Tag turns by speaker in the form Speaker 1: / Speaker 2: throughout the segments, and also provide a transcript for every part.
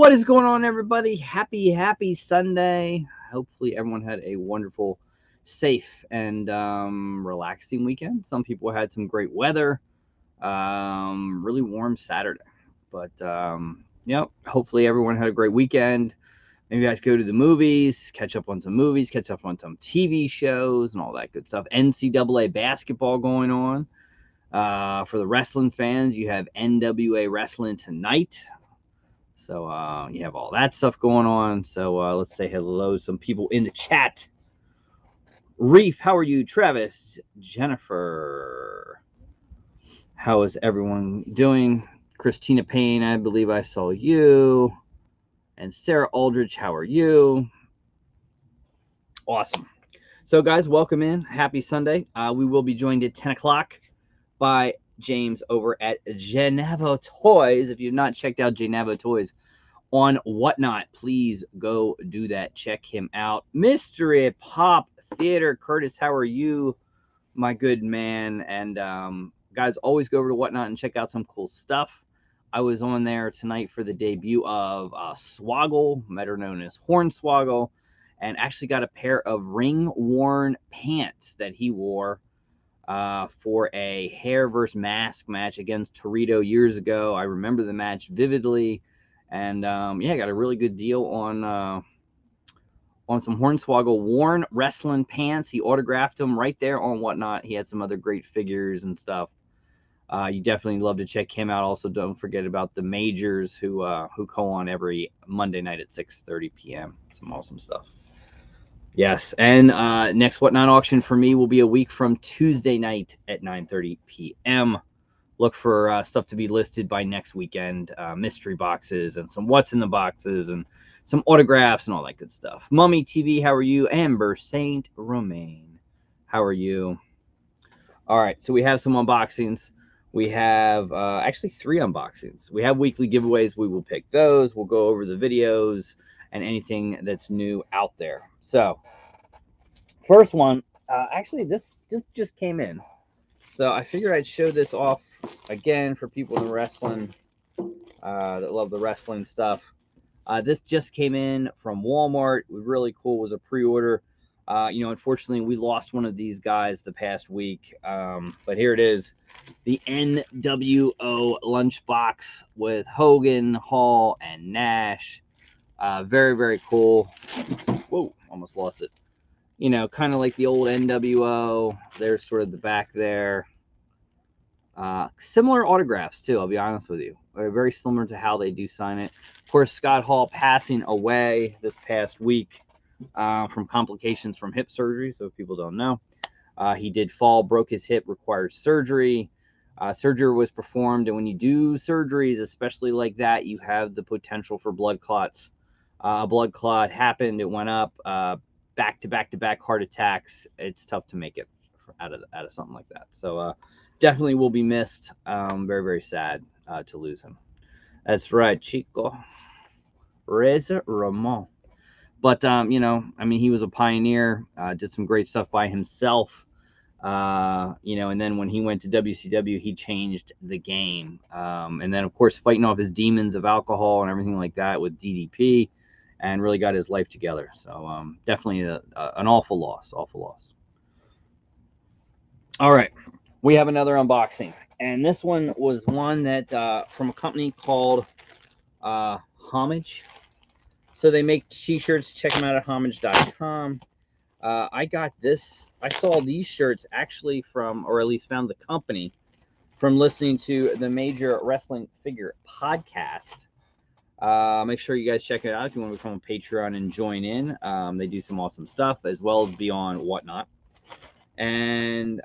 Speaker 1: What is going on, everybody? Happy Sunday. Hopefully everyone had a wonderful, safe, and relaxing weekend. Some people had some great weather. Really warm Saturday. But hopefully everyone had a great weekend. Maybe I should go to the movies, catch up on some movies, catch up on some TV shows and all that good stuff. NCAA basketball going on. For the wrestling fans, you have NWA wrestling tonight. So you have all that stuff going on. So let's say hello to some people in the chat. Reef, how are you? Travis, Jennifer, how is everyone doing? Christina Payne, I believe I saw you. And Sarah Aldridge, how are you? Awesome. So guys, welcome in. Happy Sunday. We will be joined at 10 o'clock by James over at Jnavo Toys. If you've not checked out Jnavo Toys on Whatnot, please go do that. Check him out. Mystery Pop Theater. Curtis, how are you, my good man? And guys, always go over to Whatnot and check out some cool stuff. I was on there tonight for the debut of Swoggle, better known as Hornswoggle, and actually got a pair of ring-worn pants that he wore for a hair versus mask match against Torito years ago. I remember the match vividly, and got a really good deal on some Hornswoggle worn wrestling pants. He autographed them right there on Whatnot. He had some other great figures and stuff. You definitely love to check him out. Also, don't forget about the Majors who go on every Monday night at 6:30 p.m. Some awesome stuff. Yes, and next Whatnot auction for me will be a week from Tuesday night at 9:30 p.m. Look for stuff to be listed by next weekend, mystery boxes and some what's in the boxes and some autographs and all that good stuff. Mummy TV, how are you? Amber Saint Romaine, how are you? All right, so we have some unboxings. We have actually 3 unboxings. We have weekly giveaways. We will pick those. We'll go over the videos and anything that's new out there. So, first one, actually, this just came in. So I figured I'd show this off again for people in the wrestling that love the wrestling stuff. This just came in from Walmart. It was really cool. It was a pre-order. Unfortunately, we lost one of these guys the past week. But here it is. The NWO lunchbox with Hogan, Hall, and Nash. Very, very cool. Whoa, almost lost it. Kind of like the old NWO. There's sort of the back there. Similar autographs, too, I'll be honest with you. Very similar to how they do sign it. Of course, Scott Hall passing away this past week from complications from hip surgery, so if people don't know. He did fall, broke his hip, required surgery. Surgery was performed, and when you do surgeries, especially like that, you have the potential for blood clots. A blood clot happened, it went up, back-to-back heart attacks. It's tough to make it out of something like that. So definitely will be missed. Very, very sad to lose him. That's right, Chico. Reza Ramon. But, he was a pioneer, did some great stuff by himself. And then when he went to WCW, he changed the game. And then, of course, fighting off his demons of alcohol and everything like that with DDP, and really got his life together. So definitely an awful loss. All right, we have another unboxing. And this one was one that from a company called Homage. So they make t-shirts. Check them out at homage.com. I got this. I saw these shirts actually from, or at least found the company from listening to the Major Wrestling Figure podcast. Make sure you guys check it out if you want to become a Patreon and join in. They do some awesome stuff as well as be on Whatnot. And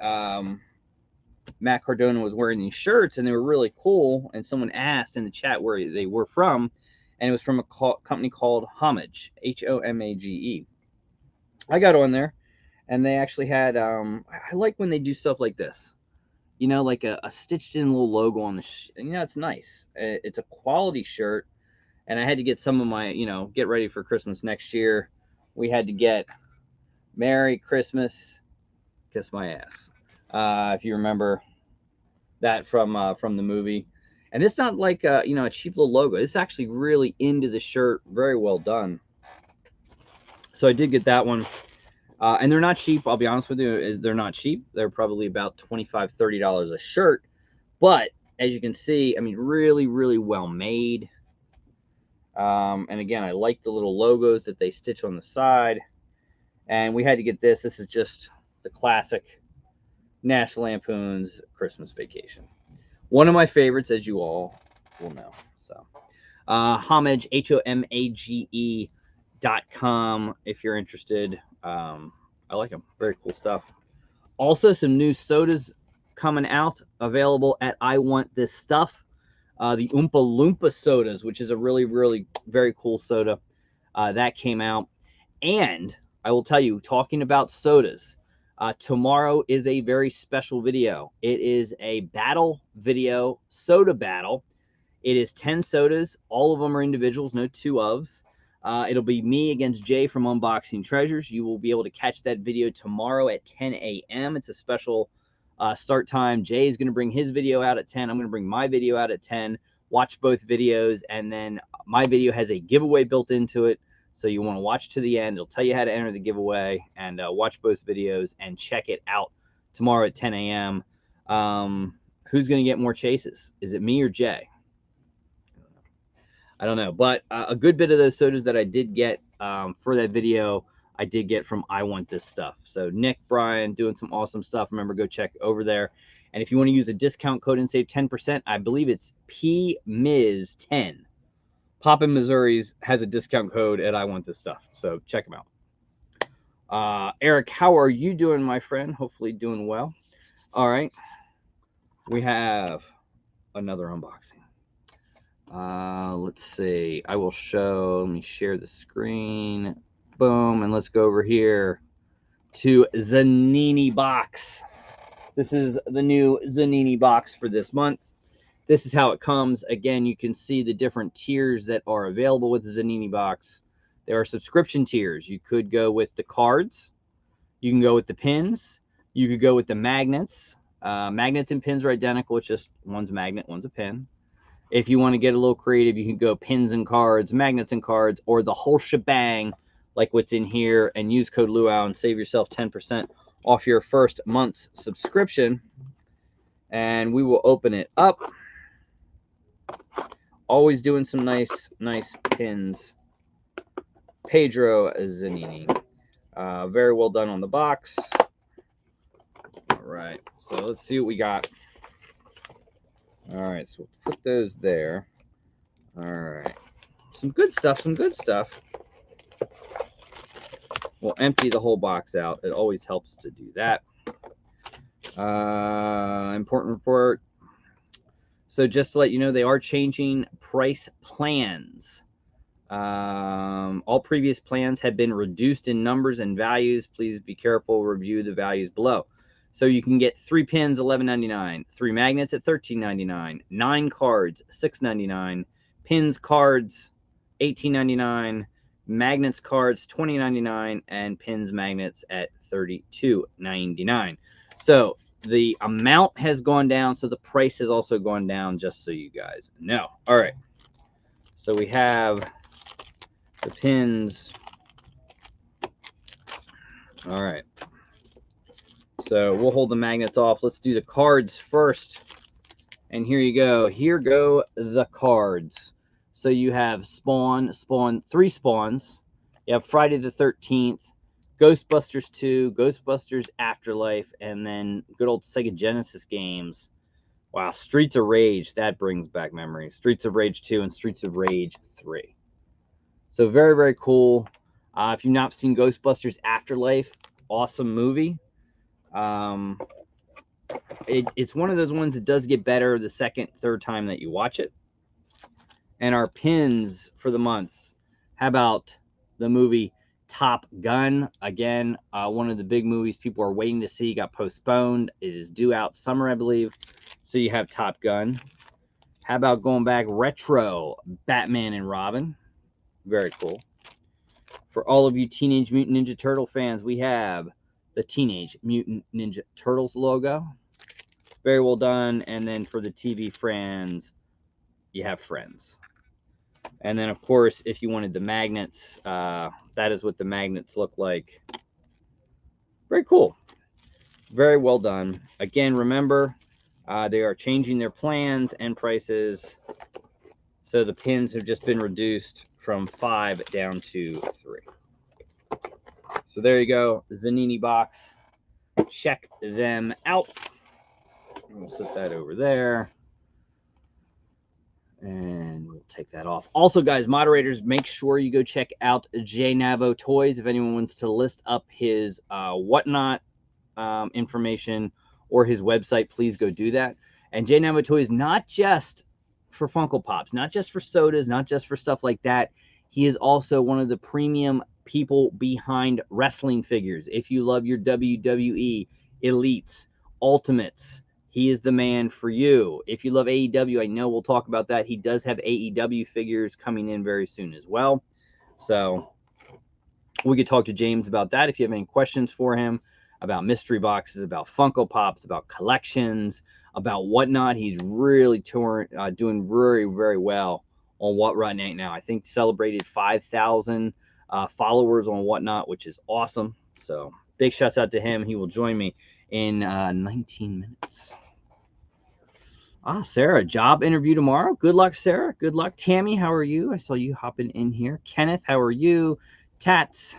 Speaker 1: Matt Cardona was wearing these shirts, and they were really cool. And someone asked in the chat where they were from, and it was from a company called Homage, Homage. I got on there, and they actually had, I like when they do stuff like this, like a stitched-in little logo on the, it's nice. It's a quality shirt, and I had to get some of my, get ready for Christmas next year. We had to get Merry Christmas, Kiss My Ass, if you remember that from the movie. And it's not like a, you know, a cheap little logo. It's actually really into the shirt. Very well done. So I did get that one. And they're not cheap. I'll be honest with you. They're not cheap. They're probably about $25, $30 a shirt. But as you can see, I mean, really, really well made. And again, I like the little logos that they stitch on the side. And we had to get this. This is just the classic National Lampoon's Christmas Vacation. One of my favorites, as you all will know. So, Homage, HOMAGE.com, if you're interested. I like them. Very cool stuff. Also, some new sodas coming out, available at I Want This Stuff. The Oompa Loompa sodas, which is a really, really very cool soda. That came out. And I will tell you, talking about sodas, tomorrow is a very special video. It is a battle video, soda battle. It is 10 sodas. All of them are individuals, no two ofs. It'll be me against Jay from Unboxing Treasures. You will be able to catch that video tomorrow at 10 a.m. It's a special start time. Jay is going to bring his video out at 10. I'm going to bring my video out at 10. Watch both videos, and then my video has a giveaway built into it. So you want to watch to the end. It'll tell you how to enter the giveaway, and watch both videos and check it out tomorrow at 10 a.m. Who's going to get more chases? Is it me or Jay? I don't know. But a good bit of those sodas that I did get for that video, I did get from I Want This Stuff. So Nick, Brian, doing some awesome stuff. Remember, go check over there. And if you want to use a discount code and save 10%, I believe it's PMIZ10. Poppin' Missouri's has a discount code at I Want This Stuff. So check them out. Eric, how are you doing, my friend? Hopefully doing well. All right. We have another unboxing. Let's see. I will show. Let me share the screen. Boom. And let's go over here to Zanini Box. This is the new Zanini Box for this month. This is how it comes. Again, you can see the different tiers that are available with the Zanini Box. There are subscription tiers. You could go with the cards. You can go with the pins. You could go with the magnets. Magnets and pins are identical. It's just one's a magnet, one's a pin. If you want to get a little creative, you can go pins and cards, magnets and cards, or the whole shebang like what's in here, and use code Luau and save yourself 10% off your first month's subscription. And we will open it up. Always doing some nice pins. Pedro Zanini. Very well done on the box. All right, so let's see what we got. All right, so we'll put those there. All right, some good stuff, some good stuff. We'll empty the whole box out. It always helps to do that. Important report. So just to let you know, they are changing price plans. All previous plans have been reduced in numbers and values. Please be careful. Review the values below. So you can get 3 pins, $11.99. 3 magnets at $13.99. 9 cards, $6.99. Pins, cards, $18.99. Magnets, cards, $20.99. And pins, magnets at $32.99. So the amount has gone down, so the price has also gone down, just so you guys know. All right. So we have the pins. All right. So we'll hold the magnets off. Let's do the cards first. And here you go. Here go the cards. So you have Spawn, 3 Spawns. You have Friday the 13th, Ghostbusters 2, Ghostbusters Afterlife, and then good old Sega Genesis games. Wow, Streets of Rage. That brings back memories. Streets of Rage 2 and Streets of Rage 3. So very, very cool. If you've not seen Ghostbusters Afterlife, awesome movie. It's one of those ones that does get better the second, third time that you watch it. And our pins for the month. How about the movie Top Gun? Again, one of the big movies people are waiting to see got postponed. It is due out summer, I believe. So you have Top Gun. How about going back retro? Batman and Robin. Very cool. For all of you Teenage Mutant Ninja Turtle fans, we have the Teenage Mutant Ninja Turtles logo. Very well done. And then for the TV fans, you have friends. And then, of course, if you wanted the magnets, that is what the magnets look like. Very cool. Very well done. Again, remember, they are changing their plans and prices. So the pins have just been reduced from 5 down to 3. So there you go, Zanini box. Check them out. We'll set that over there. And we'll take that off. Also, guys, moderators, make sure you go check out Jnavo Toys. If anyone wants to list up his whatnot information or his website, please go do that. And Jnavo Toys, not just for Funko Pops, not just for sodas, not just for stuff like that. He is also one of the premium people behind wrestling figures. If you love your WWE, Elites, Ultimates, he is the man for you. If you love AEW, I know we'll talk about that. He does have AEW figures coming in very soon as well. So we could talk to James about that if you have any questions for him about mystery boxes, about Funko Pops, about collections, about whatnot. He's really doing very, very well on Whatnot right now. I think celebrated 5,000 followers on Whatnot, which is awesome. So big shouts out to him. He will join me in 19 minutes. Sarah, job interview tomorrow. Good luck, Sarah. Good luck. Tammy, how are you? I saw you hopping in here. Kenneth, how are you? Tats,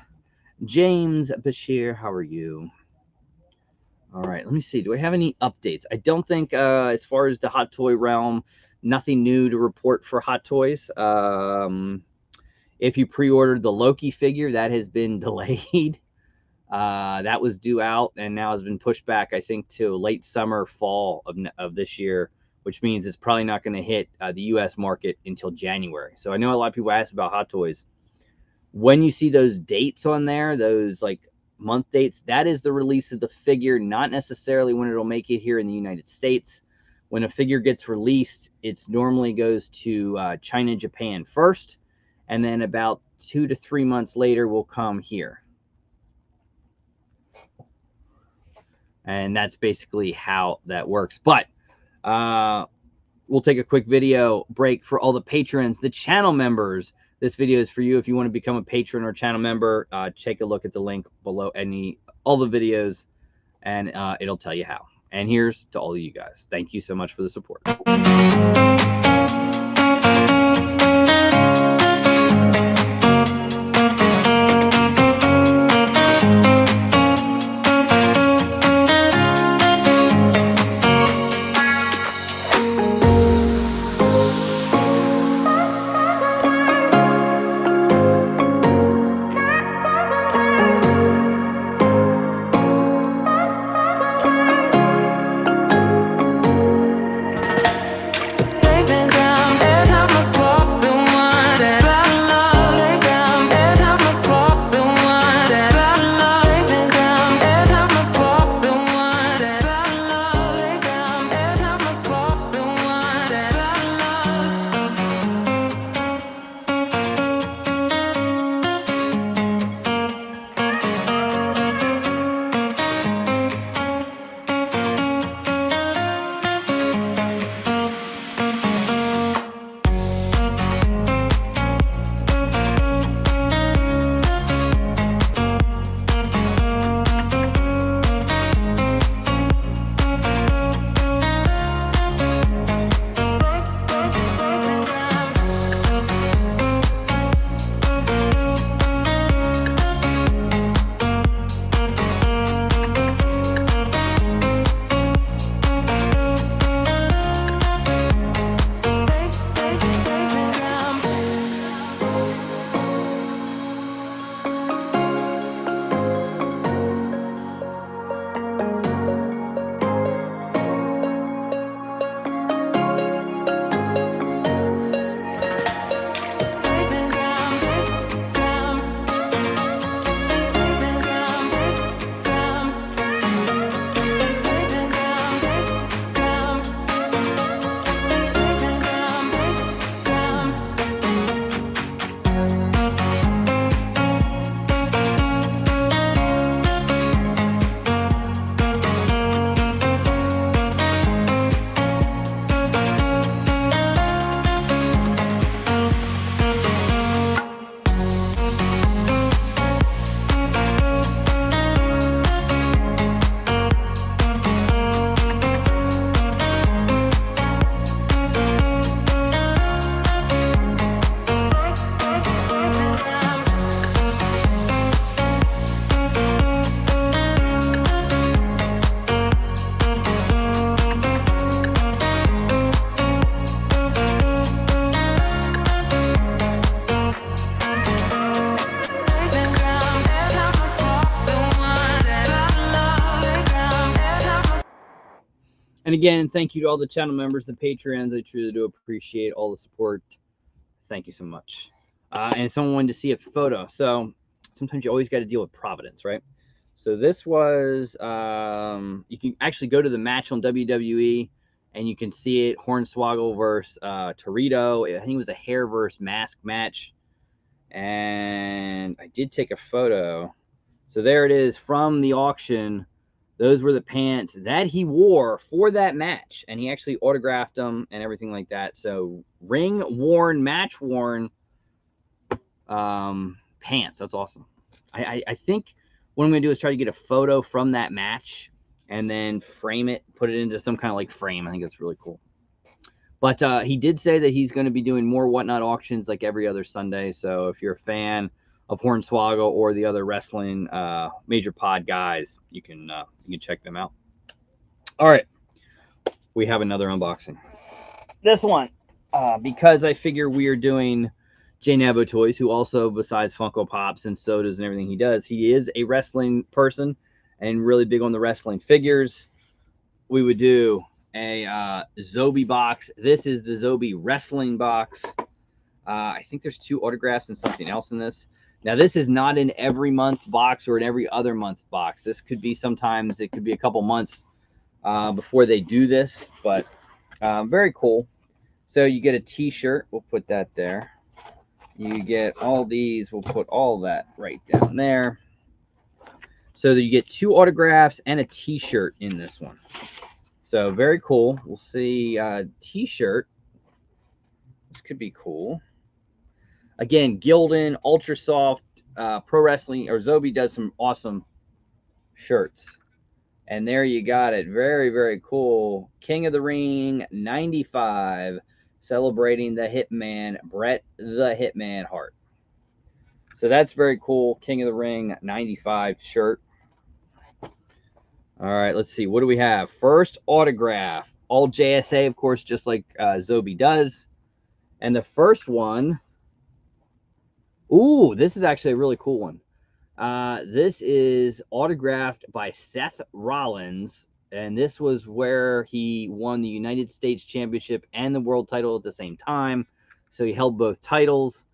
Speaker 1: James, Bashir, how are you? All right, let me see. Do I have any updates? I don't think, as far as the Hot Toy realm, nothing new to report for Hot Toys. If you pre-ordered the Loki figure, that has been delayed. That was due out and now has been pushed back, I think, to late summer, fall of this year, which means it's probably not going to hit the U.S. market until January. So I know a lot of people ask about Hot Toys. When you see those dates on there, those like month dates, that is the release of the figure, not necessarily when it'll make it here in the United States. When a figure gets released, it normally goes to China, Japan first, and then about 2 to 3 months later will come here. And that's basically how that works. But we'll take a quick video break for all the patrons, the channel members. This video is for you. If you want to become a patron or channel member, take a look at the link below all the videos, and it'll tell you how. And here's to all of you guys. Thank you so much for the support.
Speaker 2: Baby,
Speaker 1: And again, thank you to all the channel members, the Patreons. I truly do appreciate all the support. Thank you so much. And someone wanted to see a photo. So sometimes you always got to deal with Providence, right? So this was, you can actually go to the match on WWE and you can see it, Hornswoggle versus Torito. I think it was a hair versus mask match. And I did take a photo. So there it is from the auction. Those were the pants that he wore for that match. And he actually autographed them and everything like that. So ring-worn, match-worn pants. That's awesome. I think what I'm going to do is try to get a photo from that match and then frame it, put it into some kind of like frame. I think that's really cool. But he did say that he's going to be doing more Whatnot auctions like every other Sunday. So if you're a fan of Hornswoggle or the other wrestling major pod guys, you can check them out. All right, we have another unboxing. This one, because I figure we are doing Jnavo Toys, who also, besides Funko Pops and sodas and everything he does, he is a wrestling person and really big on the wrestling figures. We would do a Zobe box. This is the Zobe Wrestling Box. I think there's 2 autographs and something else in this. Now, this is not an every month box or an every other month box. This could be sometimes, it could be a couple months before they do this, but very cool. So you get a t-shirt. We'll put that there. You get all these. We'll put all that right down there. So that you get 2 autographs and a t-shirt in this one. So very cool. We'll see t-shirt. This could be cool. Again, Gildan, Ultra Soft, Pro Wrestling, or Zobe does some awesome shirts. And there you got it. Very, very cool. King of the Ring 95, celebrating the Hitman, Bret the Hitman Hart. So that's very cool. King of the Ring 95 shirt. All right, let's see. What do we have? First autograph. All JSA, of course, just like Zobe does. And the first one, ooh, this is actually a really cool one. This is autographed by Seth Rollins, and this was where he won the United States Championship and the world title at the same time. So he held both titles,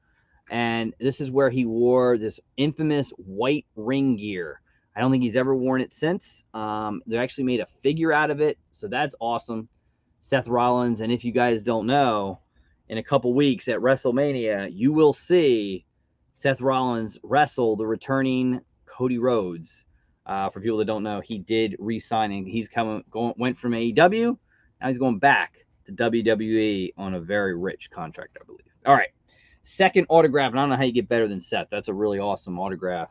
Speaker 1: and this is where he wore this infamous white ring gear. I don't think he's ever worn it since. They actually made a figure out of it, so that's awesome. Seth Rollins, and if you guys don't know, in a couple weeks at WrestleMania, you will see Seth Rollins wrestle the returning Cody Rhodes. For people that don't know, he did re-signing. He's went from AEW. Now he's going back to WWE on a very rich contract, I believe. All right. Second autograph. And I don't know how you get better than Seth. That's a really awesome autograph.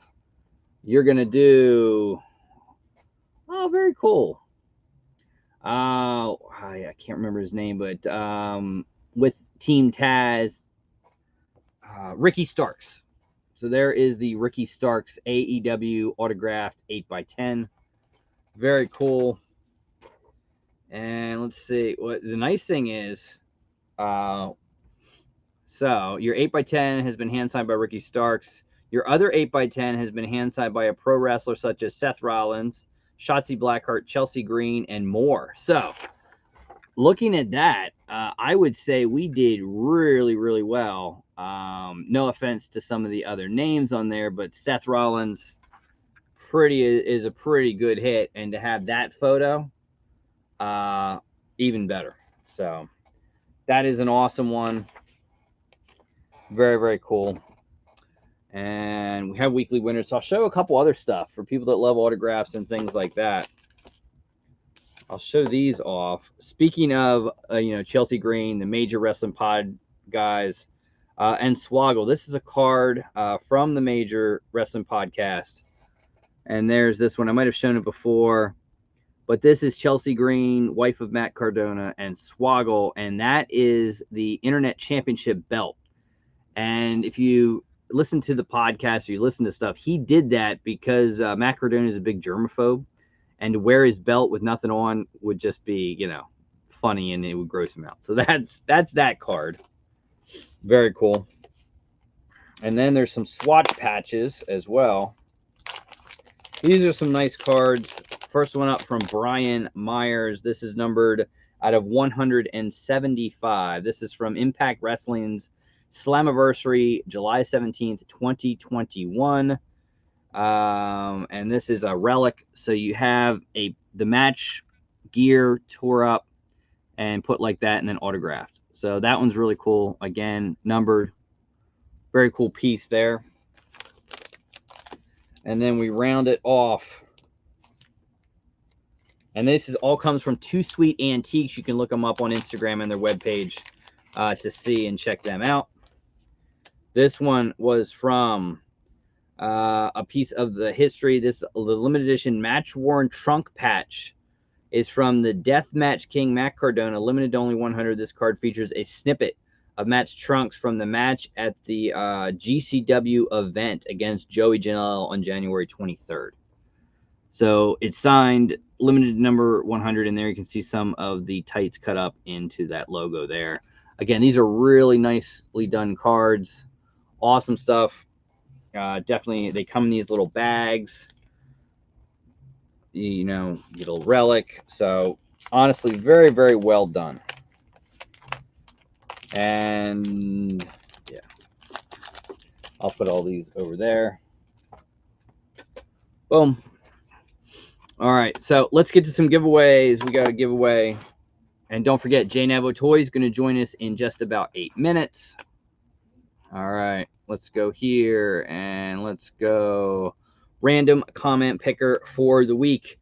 Speaker 1: You're going to do... Oh, very cool. I can't remember his name, but with Team Taz, Ricky Starks. So there is the Ricky Starks AEW autographed 8x10. Very cool. And let's see. What the nice thing is, so your 8x10 has been hand signed by Ricky Starks. Your other 8x10 has been hand signed by a pro wrestler such as Seth Rollins, Shotzi Blackheart, Chelsea Green, and more. So looking at that, I would say we did really, really well. No offense to some of the other names on there, but Seth Rollins is a pretty good hit, and to have that photo, even better. So that is an awesome one. Very, very cool. And we have weekly winners. So I'll show a couple other stuff for people that love autographs and things like that. I'll show these off. Speaking of, Chelsea Green, the Major Wrestling Pod guys, and Swoggle. This is a card from the Major Wrestling Podcast. And there's this one. I might have shown it before. But this is Chelsea Green, wife of Matt Cardona, and Swoggle. And that is the Internet Championship belt. And if you listen to the podcast or you listen to stuff, he did that because Matt Cardona is a big germaphobe. And to wear his belt with nothing on would just be, funny, and it would gross him out. So that's that card. Very cool. And then there's some swatch patches as well. These are some nice cards. First one up from Brian Myers. This is numbered out of 175. This is from Impact Wrestling's Slammiversary, July 17th, 2021. And this is a relic. So you have the match gear tore up and put like that and then autographed. So that one's really cool. Again, numbered. Very cool piece there. And then we round it off. And this is all comes from Too Sweet Antiques. You can look them up on Instagram and their webpage to see and check them out. This one was from a piece of the history. The limited edition match-worn trunk patch is from the Deathmatch King Matt Cardona, limited to only 100. This card features a snippet of Matt's trunks from the match at the GCW event against Joey Janela on January 23rd. So it's signed, limited number 100, and there you can see some of the tights cut up into that logo there. Again, these are really nicely done cards. Awesome stuff. Definitely, they come in these little bags. You know, little relic. So honestly, very, very well done. And yeah, I'll put all these over there. Boom. All right, so let's get to some giveaways. We got a giveaway. And don't forget, Jnavo Toys is going to join us in just about 8 minutes. All right, let's go here and let's go random comment picker for the week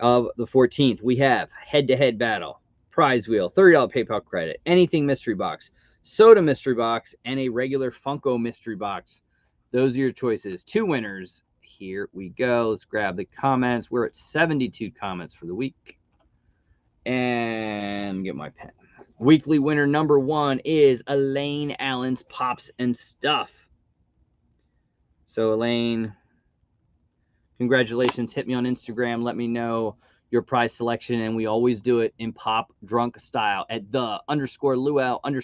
Speaker 1: of the 14th. We have head-to-head battle, prize wheel, $30 PayPal credit, anything mystery box, soda mystery box, and a regular Funko mystery box. Those are your choices. 2 winners. Here we go. Let's grab the comments. We're at 72 comments for the week. And get my pen. Weekly winner number 1 is Elaine Allen's Pops and Stuff. So Elaine, congratulations. Hit me on Instagram. Let me know your prize selection. And we always do it in pop drunk style at _Luau_23.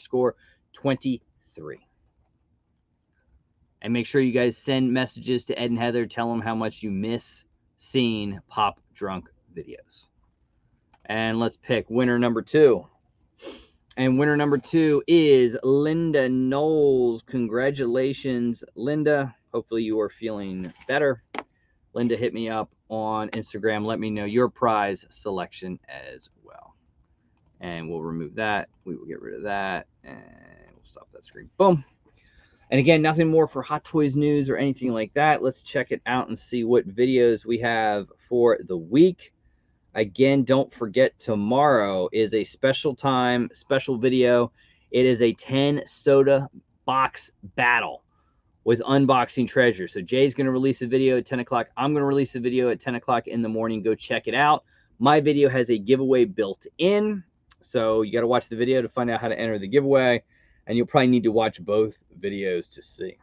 Speaker 1: And make sure you guys send messages to Ed and Heather. Tell them how much you miss seeing pop drunk videos. And let's pick winner number 2. And winner number 2 is Linda Knowles. Congratulations, Linda. Hopefully you are feeling better. Linda, hit me up on Instagram. Let me know your prize selection as well. And we'll remove that. We will get rid of that. And we'll stop that screen. Boom. And again, nothing more for Hot Toys news or anything like that. Let's check it out and see what videos we have for the week. Again, don't forget, tomorrow is a special time, special video. It is a 10 soda box battle with unboxing treasure. So Jay's going to release a video at 10 o'clock. I'm going to release a video at 10 o'clock in the morning. Go check it out. My video has a giveaway built in. So you got to watch the video to find out how to enter the giveaway. And you'll probably need to watch both videos to see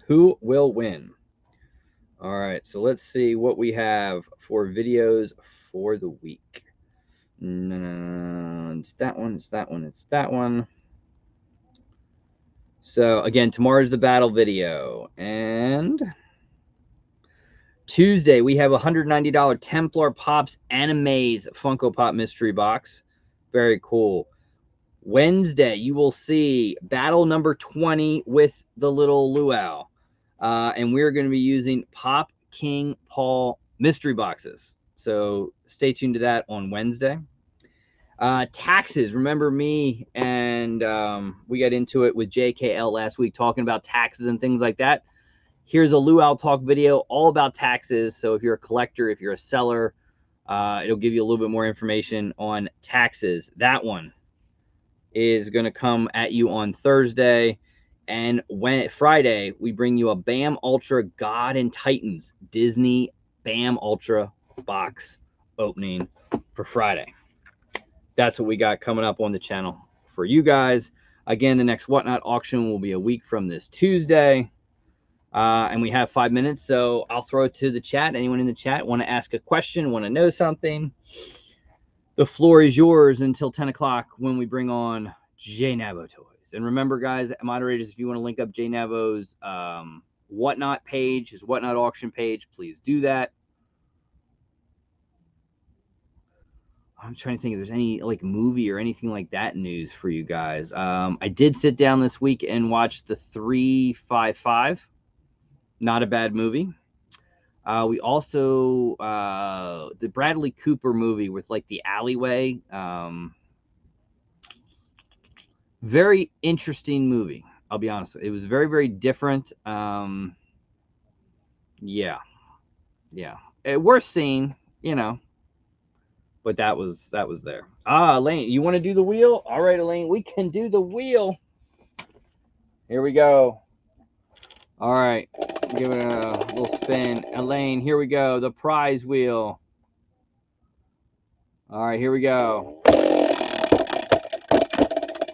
Speaker 1: who will win. All right, so let's see what we have for videos for the week. No, it's that one, it's that one, it's that one. So again, tomorrow's the battle video. And Tuesday, we have a $190 Templar Pops Animes Funko Pop Mystery Box. Very cool. Wednesday, you will see battle number 20 with the little Luau. And we're going to be using Pop King Paul mystery boxes. So stay tuned to that on Wednesday. Taxes. Remember me and we got into it with JKL last week talking about taxes and things like that. Here's a Luau Talk video all about taxes. So if you're a collector, if you're a seller, it'll give you a little bit more information on taxes. That one is going to come at you on Thursday. And Friday, we bring you a BAM Ultra God and Titans Disney BAM Ultra box opening for Friday. That's what we got coming up on the channel for you guys. Again, the next Whatnot auction will be a week from this Tuesday. And we have 5 minutes, so I'll throw it to the chat. Anyone in the chat want to ask a question, want to know something? The floor is yours until 10 o'clock when we bring on Jnavo Toys. And remember, guys, moderators, if you want to link up Jnavo's Whatnot page, his Whatnot auction page, please do that. I'm trying to think if there's any like movie or anything like that news for you guys. I did sit down this week and watch the 355. Not a bad movie. We also the Bradley Cooper movie with like the alleyway. Very interesting movie. I'll be honest. It was very, very different. Yeah. Worth seeing, but that was there. Elaine, you want to do the wheel? All right, Elaine, we can do the wheel. Here we go. All right, give it a little spin. Elaine, here we go. The prize wheel. All right, here we go.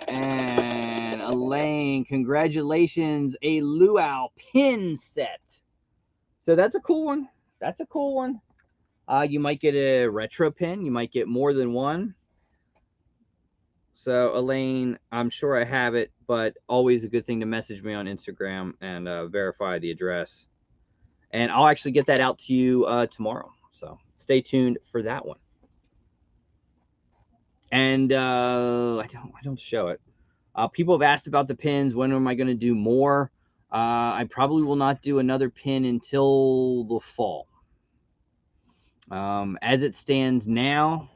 Speaker 1: And Elaine, congratulations, a Luau pin set. So that's a cool one. You might get a retro pin. You might get more than one. So, Elaine, I'm sure I have it, but always a good thing to message me on Instagram and verify the address. And I'll actually get that out to you tomorrow. So stay tuned for that one. And I don't show it. People have asked about the pins. When am I going to do more? I probably will not do another pin until the fall. As it stands now,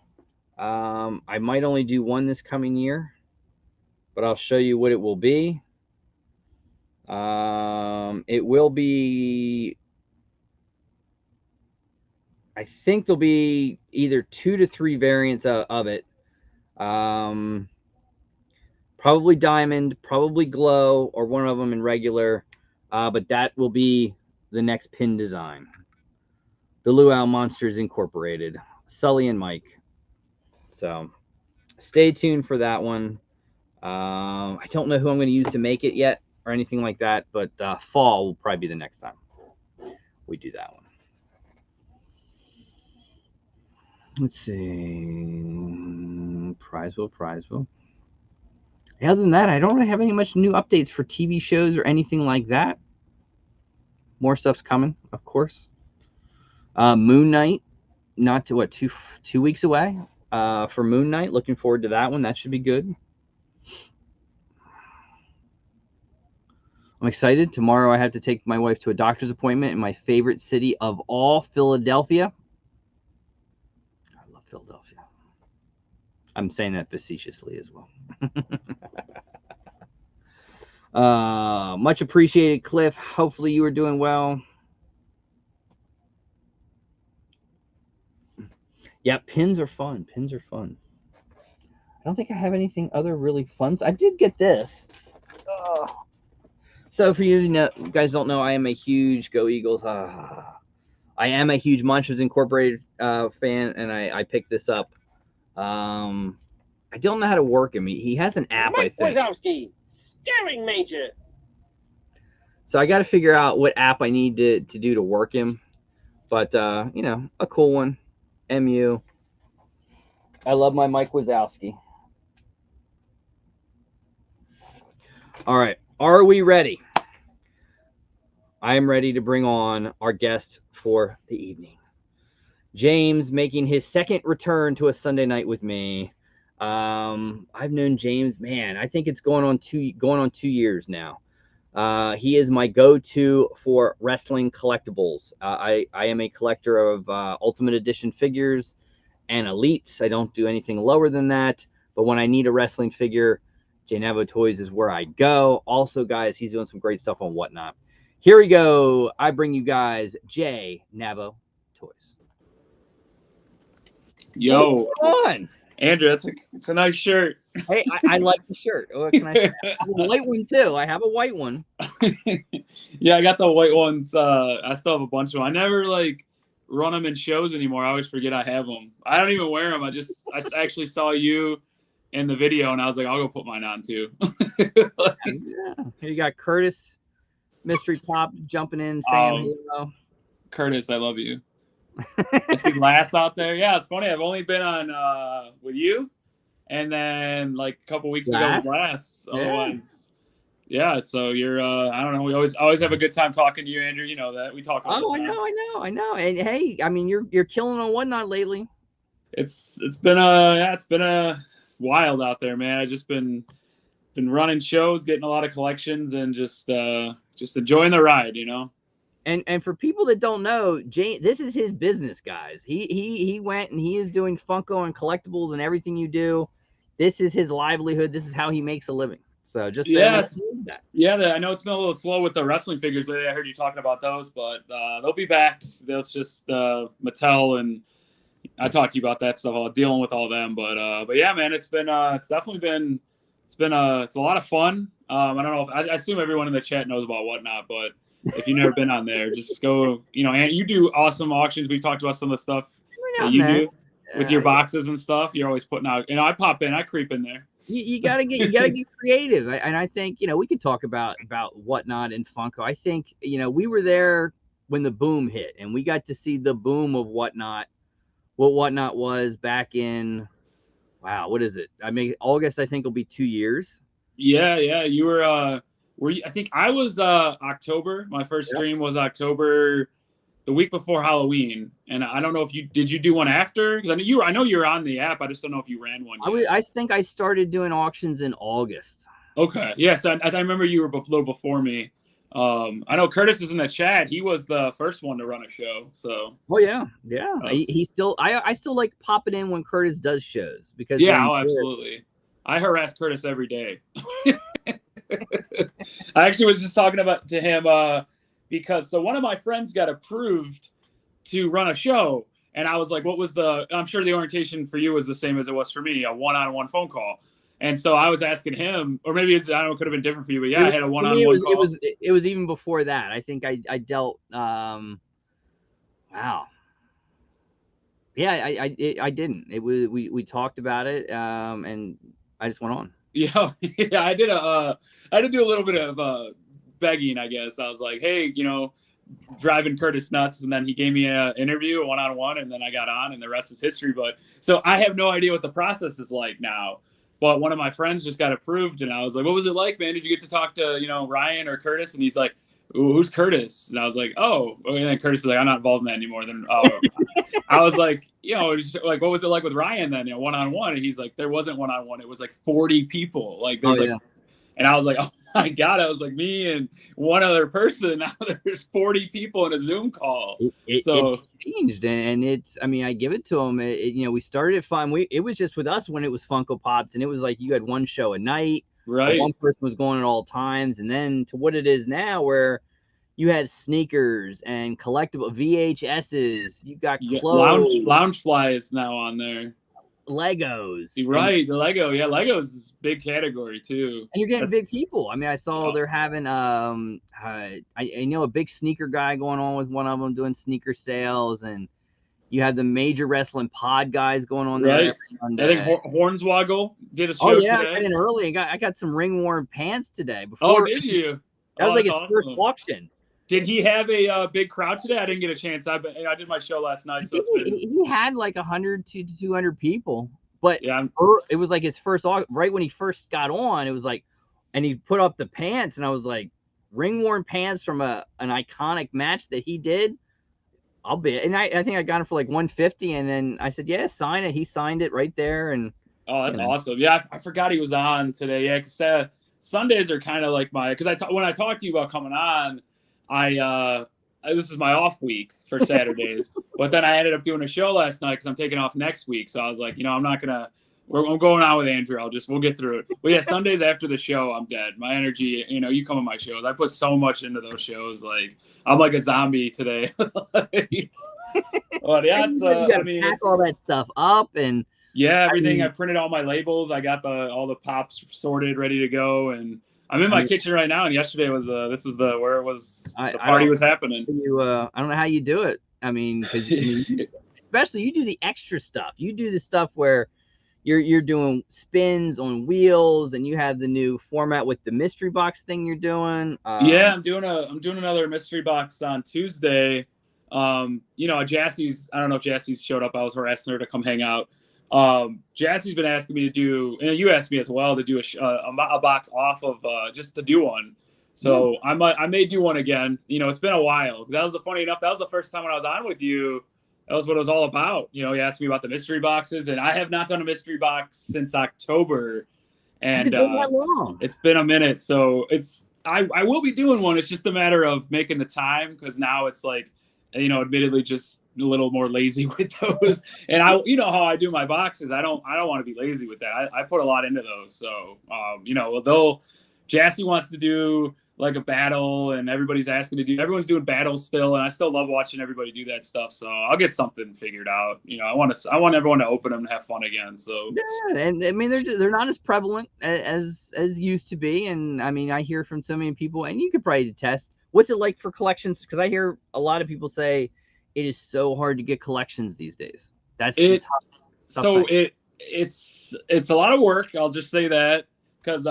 Speaker 1: I might only do one this coming year, but I'll show you what it will be. It will be, I think there'll be either 2 to 3 variants of it. Probably diamond, probably glow, or one of them in regular. But that will be the next pin design. The Luau Monsters Incorporated, Sully and Mike. So stay tuned for that one. I don't know who I'm going to use to make it yet or anything like that, but fall will probably be the next time we do that one. Let's see. Prizeville. Other than that, I don't really have any much new updates for TV shows or anything like that. More stuff's coming, of course. Moon Knight, not to what, two weeks away for Moon Knight. Looking forward to that one. That should be good. I'm excited. Tomorrow I have to take my wife to a doctor's appointment in my favorite city of all, Philadelphia. I love Philadelphia. I'm saying that facetiously as well. Much appreciated, Cliff. Hopefully you are doing well. Yeah, pins are fun. I don't think I have anything other really fun. I did get this. So for you guys don't know, I am a huge Go Eagles. I am a huge Monsters Incorporated fan, and I picked this up. I don't know how to work him. He has an app, I think.
Speaker 2: Wazowski, steering major.
Speaker 1: So I got to figure out what app I need to do to work him. But, a cool one. MU. I love my Mike Wazowski. All right. Are we ready? I am ready to bring on our guest for the evening. James making his second return to a Sunday night with me. I've known James, man, I think it's going on 2 years now. He is my go-to for wrestling collectibles. I am a collector of Ultimate Edition figures and Elites. I don't do anything lower than that. But when I need a wrestling figure, Jnavo Toys is where I go. Also, guys, he's doing some great stuff on Whatnot. Here we go. I bring you guys Jnavo Toys.
Speaker 3: Yo,
Speaker 1: what's going on?
Speaker 3: Andrew, it's a nice shirt.
Speaker 1: Hey, I like the shirt. What can I say? I have a white one too. I have a white one.
Speaker 3: Yeah, I got the white ones. I still have a bunch of them. I never run them in shows anymore. I always forget I have them. I don't even wear them. I actually saw you in the video, and I was like, I'll go put mine on too.
Speaker 1: Yeah. Here you got Curtis, Mystery Pop, jumping in, saying hello.
Speaker 3: Curtis, I love you. I see Lass out there. Yeah, it's funny. I've only been on with you, and then a couple weeks ago with Lass. Otherwise, yeah. So you're I don't know. We always have a good time talking to you, Andrew. You know that we talk all the time.
Speaker 1: I know. And hey, I mean, you're killing on Whatnot lately.
Speaker 3: It's wild out there, man. I just been running shows, getting a lot of collections, and just enjoying the ride, you know.
Speaker 1: And for people that don't know, this is his business, guys. He went and he is doing Funko and collectibles and everything you do. This is his livelihood. This is how he makes a living. So just
Speaker 3: I know it's been a little slow with the wrestling figures lately. I heard you talking about those, but they'll be back. That's just Mattel, and I talked to you about that stuff, dealing with all of them. But yeah, man, it's definitely been it's a lot of fun. I don't know if I assume everyone in the chat knows about Whatnot, but if you've never been on there, just go. You know, and you do awesome auctions. We've talked about some of the stuff that you do with your boxes and stuff. You're always putting out. I pop in, I creep in there.
Speaker 1: You gotta get creative, and I think we could talk about Whatnot and Funko. I think we were there when the boom hit, and we got to see the boom of Whatnot. What Whatnot was back in, wow, what is it? I mean, August I think will be 2 years.
Speaker 3: Yeah, you were. Were you? I think I was October. My first stream was October, the week before Halloween, and I don't know if you do one after, because I know you're on the app. I just don't know if you ran one yet.
Speaker 1: I think I started doing auctions in August.
Speaker 3: Okay, yes, I remember you were a little before me. I know Curtis is in the chat. He was the first one to run a show. So.
Speaker 1: Oh yeah. He still. I still like popping in when Curtis does shows because.
Speaker 3: Yeah, absolutely. I harass Curtis every day. I actually was just talking to him because one of my friends got approved to run a show, and I was like, "What was I'm sure the orientation for you was the same as it was for me, a one-on-one phone call." And so I was asking him, or maybe I don't know, it could have been different for you, but yeah, I had a one-on-one call.
Speaker 1: It was even before that. I think I dealt. Wow. Yeah, I didn't. It was we talked about it, and I just went on.
Speaker 3: Yeah, I did do a little bit of begging, I guess. I was like, hey, driving Curtis nuts, and then he gave me an interview, a one-on-one, and then I got on, and the rest is history. But so I have no idea what the process is like now. But one of my friends just got approved, and I was like, what was it like, man? Did you get to talk to Ryan or Curtis? And he's like, who's Curtis? And I was like, oh. And then Curtis is like, I'm not involved in that anymore. Then I was like, like, what was it like with Ryan then, one-on-one? And he's like, there wasn't one-on-one. It was like 40 people. Like, there's and I was like, oh my God. I was like, me and one other person. Now there's 40 people in a Zoom call.
Speaker 1: It's changed. And I give it to him. We started it fun. It was just with us when it was Funko Pops, and it was like you had one show a night.
Speaker 3: Right.
Speaker 1: One person was going at all times, and then to what it is now, where you have sneakers and collectible VHSs. You got clothes.
Speaker 3: Lounge Fly is now on there.
Speaker 1: Legos.
Speaker 3: Right, the Lego. Yeah, Legos is a big category too.
Speaker 1: And you're getting big people. I mean, I saw they're having I know a big sneaker guy going on with one of them doing sneaker sales, and you have the major wrestling pod guys going on there.
Speaker 3: I think Hornswoggle did a show today.
Speaker 1: I got in early. I got some ring worn pants today.
Speaker 3: Did you?
Speaker 1: That was like his first auction.
Speaker 3: Did he have a big crowd today? I didn't get a chance. I did my show last night. So
Speaker 1: he had like 100 to 200 people. But yeah, it was like his first, right when he first got on, it was like, and he put up the pants, and I was like, ring worn pants from an iconic match that he did. I'll be, and I think I got it for like 150, and then I said, yeah, sign it. He signed it right there. And
Speaker 3: oh, that's awesome. Yeah, I forgot he was on today. Yeah, because Sundays are kind of like when I talked to you about coming on, this is my off week for Saturdays, but then I ended up doing a show last night because I'm taking off next week. So I was like, I'm not gonna. I'm going on with Andrew. We'll get through it. But yeah, Sundays after the show, I'm dead. My energy, you come on my shows. I put so much into those shows. Like I'm like a zombie today. But yeah,
Speaker 1: pack all that stuff up and
Speaker 3: everything. I printed all my labels. I got all the pops sorted, ready to go, and I'm in my kitchen right now. And yesterday was where it was. The party was happening.
Speaker 1: I don't know how you do it. I mean, because especially you do the extra stuff. You do the stuff where you're doing spins on wheels, and you have the new format with the mystery box thing you're doing.
Speaker 3: I'm doing another mystery box on Tuesday. Jassie's, I don't know if Jassie's showed up. I was harassing her to come hang out. Jassie's been asking me to do, and you asked me as well, to do a box off of just to do one. So I may do one again. It's been a while. That was the first time when I was on with you. that was what it was all about. You know, he asked me about the mystery boxes, and I have not done a mystery box since October, and
Speaker 1: Has it been that long?
Speaker 3: It's been a minute. So I will be doing one. It's just a matter of making the time, because now it's like, you know, admittedly just a little more lazy with those. And you know how I do my boxes. I don't want to be lazy with that. I put a lot into those. So you know, Jassy wants to do like a battle, and everyone's doing battles still, and I still love watching everybody do that stuff. So I'll get something figured out. You know, I want everyone to open them and have fun again. So
Speaker 1: yeah, and I mean they're not as prevalent as used to be, and I mean I hear from so many people, and you could probably attest. What's it like for collections? Because I hear a lot of people say it is so hard to get collections these days. That's tough
Speaker 3: so
Speaker 1: thing.
Speaker 3: it's a lot of work. I'll just say that. Because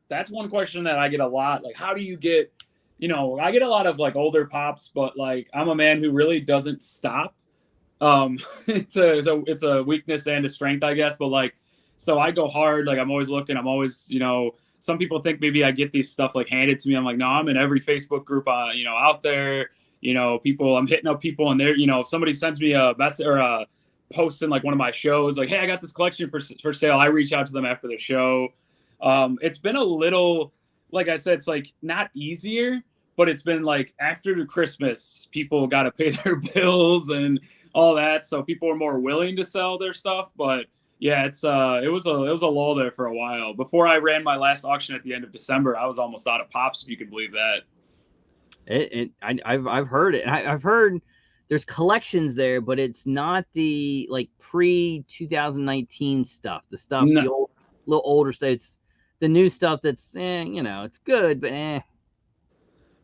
Speaker 3: that's one question that I get a lot. Like, how do you get, you know, I get a lot of like older pops, but like I'm a man who really doesn't stop. It's a weakness and a strength, I guess. But like, so I go hard. Like I'm always looking. I'm always, you know, some people think maybe I get these stuff like handed to me. I'm like, no, I'm in every Facebook group, you know, out there. You know, I'm hitting up people, and they're, you know, if somebody sends me a message or a post in like one of my shows, like, hey, I got this collection for sale. I reach out to them after the show. It's been a little, like I said, it's like not easier, but it's been like after the Christmas, people got to pay their bills and all that. So people are more willing to sell their stuff. But yeah, it was a lull there for a while. Before I ran my last auction at the end of December, I was almost out of pops, if you could believe that.
Speaker 1: I've heard it. I've heard there's collections there, but it's not the like pre 2019 stuff. The stuff,
Speaker 3: No.
Speaker 1: the old, little older stuff. It's the new stuff that's, you know, it's good, but eh.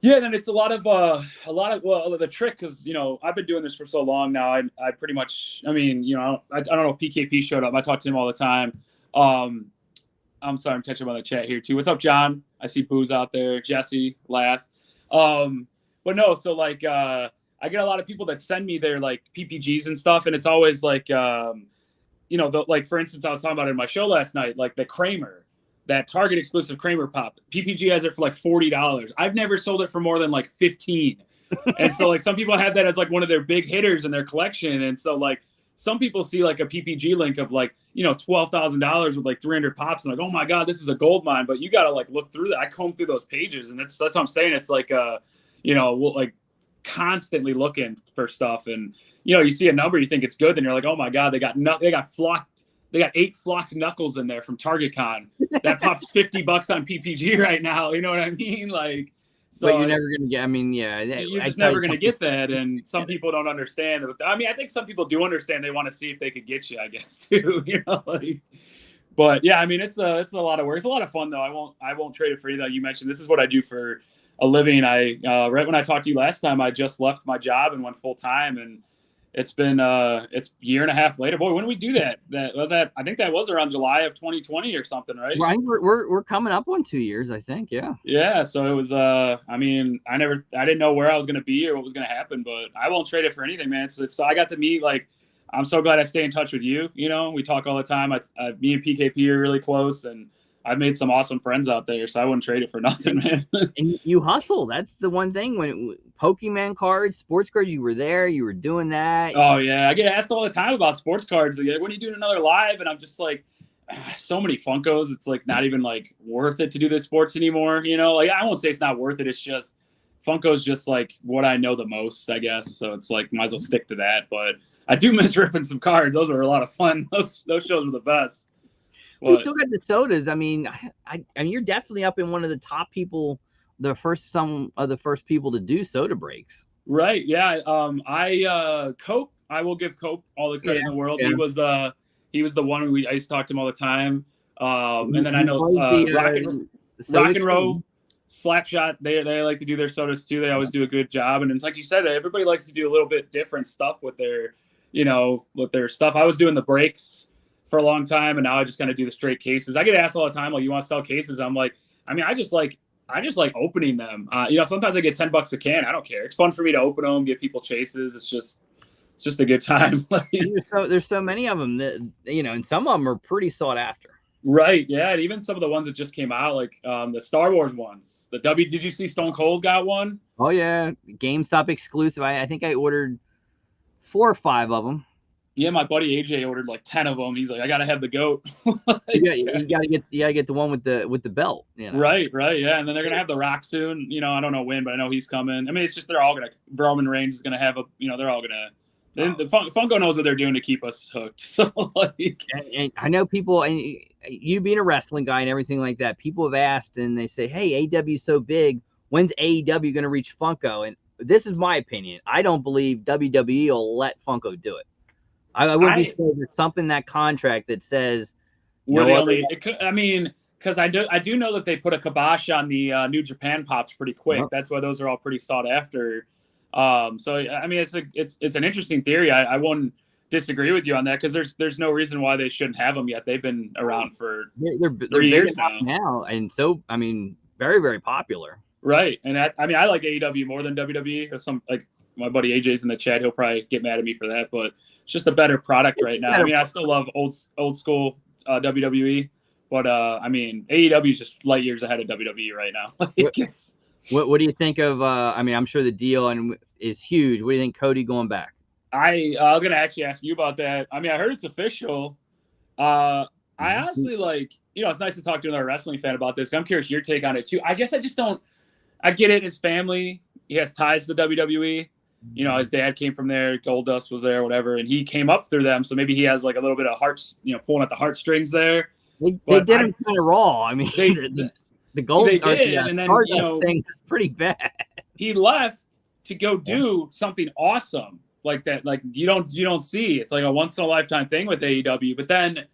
Speaker 3: Yeah, and it's a lot of the trick, because, you know, I've been doing this for so long now. I pretty much, I mean, you know, I don't know if PKP showed up. I talk to him all the time. I'm sorry, I'm catching him on the chat here too. What's up, John? I see Booze out there. Jesse, last. But no, so like I get a lot of people that send me their like PPGs and stuff, and it's always like you know, like for instance, I was talking about it in my show last night, like the Kramer. That Target exclusive Kramer pop. PPG has it for like $40. I've never sold it for more than like 15. And so like some people have that as like one of their big hitters in their collection. And so like some people see like a PPG link of like, you know, $12,000 with like 300 pops and like, oh my God, this is a gold mine. But you got to like look through that. I comb through those pages, and that's what I'm saying. It's like, you know, like constantly looking for stuff. And, you know, you see a number, you think it's good. Then you're like, oh my God, they got 8 flocked knuckles in there from Target Con. That pops $50 on PPG right now. You know what I mean? Like, so
Speaker 1: but you're never gonna get. I mean, yeah,
Speaker 3: you're just never gonna get that. And some people don't understand. I mean, I think some people do understand. They want to see if they could get you, I guess, too. You know, like. But yeah, I mean, it's a lot of work. It's a lot of fun though. I won't trade it for you though. You mentioned this is what I do for a living. Right when I talked to you last time, I just left my job and went full time, and it's been it's a year and a half later. Boy, when did we do that? I think that was around July of 2020 or something, right?
Speaker 1: Right. We're coming up on 2 years, I think. Yeah.
Speaker 3: Yeah. So it was I mean, I didn't know where I was gonna be or what was gonna happen, but I won't trade it for anything, man. So I got to meet, like, I'm so glad I stay in touch with you. You know, we talk all the time. Me and PKP are really close, and I've made some awesome friends out there, so I wouldn't trade it for nothing, man.
Speaker 1: And you hustle. That's the one thing. When Pokemon cards, sports cards, you were there. You were doing that.
Speaker 3: Oh yeah, I get asked all the time about sports cards. Like, when are you doing another live? And I'm just like, so many Funkos. It's like not even like worth it to do this sports anymore. You know, like I won't say it's not worth it. It's just Funko's just like what I know the most, I guess. So it's like might as well stick to that. But I do miss ripping some cards. Those were a lot of fun. Those shows were the best.
Speaker 1: We still got the sodas. I mean, you're definitely up in one of the top people, some of the first people to do soda breaks.
Speaker 3: Right. Yeah. Cope. I will give Cope all the credit in the world. Yeah. He was the one I used to talk to him all the time. And then I know Rock and Roll, Slapshot. They like to do their sodas too. They always do a good job. And it's like you said, everybody likes to do a little bit different stuff with their, with their stuff. I was doing the breaks for a long time, and now I just kind of do the straight cases. I get asked all the time, like, you want to sell cases? I'm like, I mean, I just like opening them. Sometimes I get $10 a can. I don't care. It's fun for me to open them, give people chases. It's just a good time.
Speaker 1: There's so many of them that, and some of them are pretty sought after.
Speaker 3: Right. Yeah. And even some of the ones that just came out, like the Star Wars ones, did you see Stone Cold got one?
Speaker 1: Oh yeah. GameStop exclusive. I think I ordered 4 or 5 of them.
Speaker 3: Yeah, my buddy AJ ordered like 10 of them. He's like, I gotta have the goat.
Speaker 1: You gotta get the one with the belt. You know?
Speaker 3: Right, yeah. And then they're gonna have the Rock soon. You know, I don't know when, but I know he's coming. I mean, it's just they're all gonna. Roman Reigns is gonna have a. You know, they're all gonna. The Funko knows what they're doing to keep us hooked. So like,
Speaker 1: and I know people, and you being a wrestling guy and everything like that, people have asked and they say, "Hey, AEW's so big. When's AEW gonna reach Funko?" And this is my opinion. I don't believe WWE will let Funko do it. I wouldn't be sure there's something in that contract that says
Speaker 3: we're the only. I mean, because I do know that they put a kibosh on the New Japan pops pretty quick. Yep. That's why those are all pretty sought after. So I mean, it's an interesting theory. I won't disagree with you on that because there's no reason why they shouldn't have them yet. They've been around for they're 3 years
Speaker 1: now, and so I mean, very, very popular.
Speaker 3: Right, and I mean, I like AEW more than WWE. Some like my buddy AJ's in the chat. He'll probably get mad at me for that, but it's just a better product right now. I mean, I still love old school WWE, but I mean, AEW is just light years ahead of WWE right now.
Speaker 1: What do you think of? I mean, I'm sure the deal is huge. What do you think, Cody going back?
Speaker 3: I was gonna actually ask you about that. I mean, I heard it's official. I honestly like, you know, it's nice to talk to another wrestling fan about this. I'm curious your take on it too. I just don't. I get it. His family, he has ties to the WWE. You know, his dad came from there. Goldust was there, whatever, and he came up through them. So maybe he has like a little bit of hearts, you know, pulling at the heartstrings there.
Speaker 1: They did him kind of raw. I mean, the gold
Speaker 3: they did, and then you know,
Speaker 1: thing pretty bad.
Speaker 3: He left to go do something awesome like that. Like you don't see. It's like a once in a lifetime thing with AEW. But then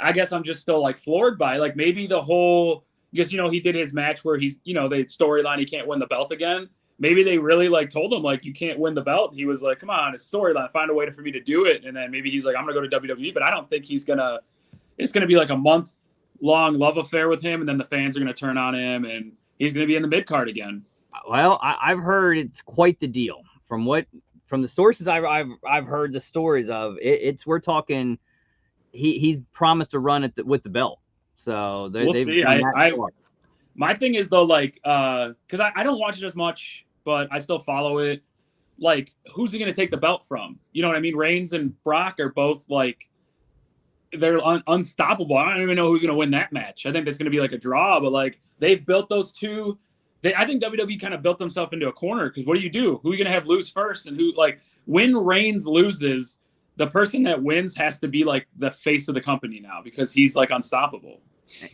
Speaker 3: I guess I'm just still like floored by like maybe the whole because you know he did his match where he's you know the storyline he can't win the belt again. Maybe they really like told him like you can't win the belt. He was like, come on, it's storyline. Find a way for me to do it. And then maybe he's like, I'm gonna go to WWE, but I don't think he's gonna. It's gonna be like a month-long love affair with him, and then the fans are gonna turn on him, and he's gonna be in the mid card again.
Speaker 1: Well, I've heard it's quite the deal from the sources I've heard the stories of. We're talking. He's promised to run with the belt. So
Speaker 3: we'll see. My thing is though, like, because I don't watch it as much. But I still follow it. Like, who's he going to take the belt from? You know what I mean? Reigns and Brock are both, like, they're unstoppable. I don't even know who's going to win that match. I think that's going to be, like, a draw. But, like, they've built those two. I think WWE kind of built themselves into a corner because what do? Who are you going to have lose first? And who, like, when Reigns loses, the person that wins has to be, like, the face of the company now because he's, like, unstoppable.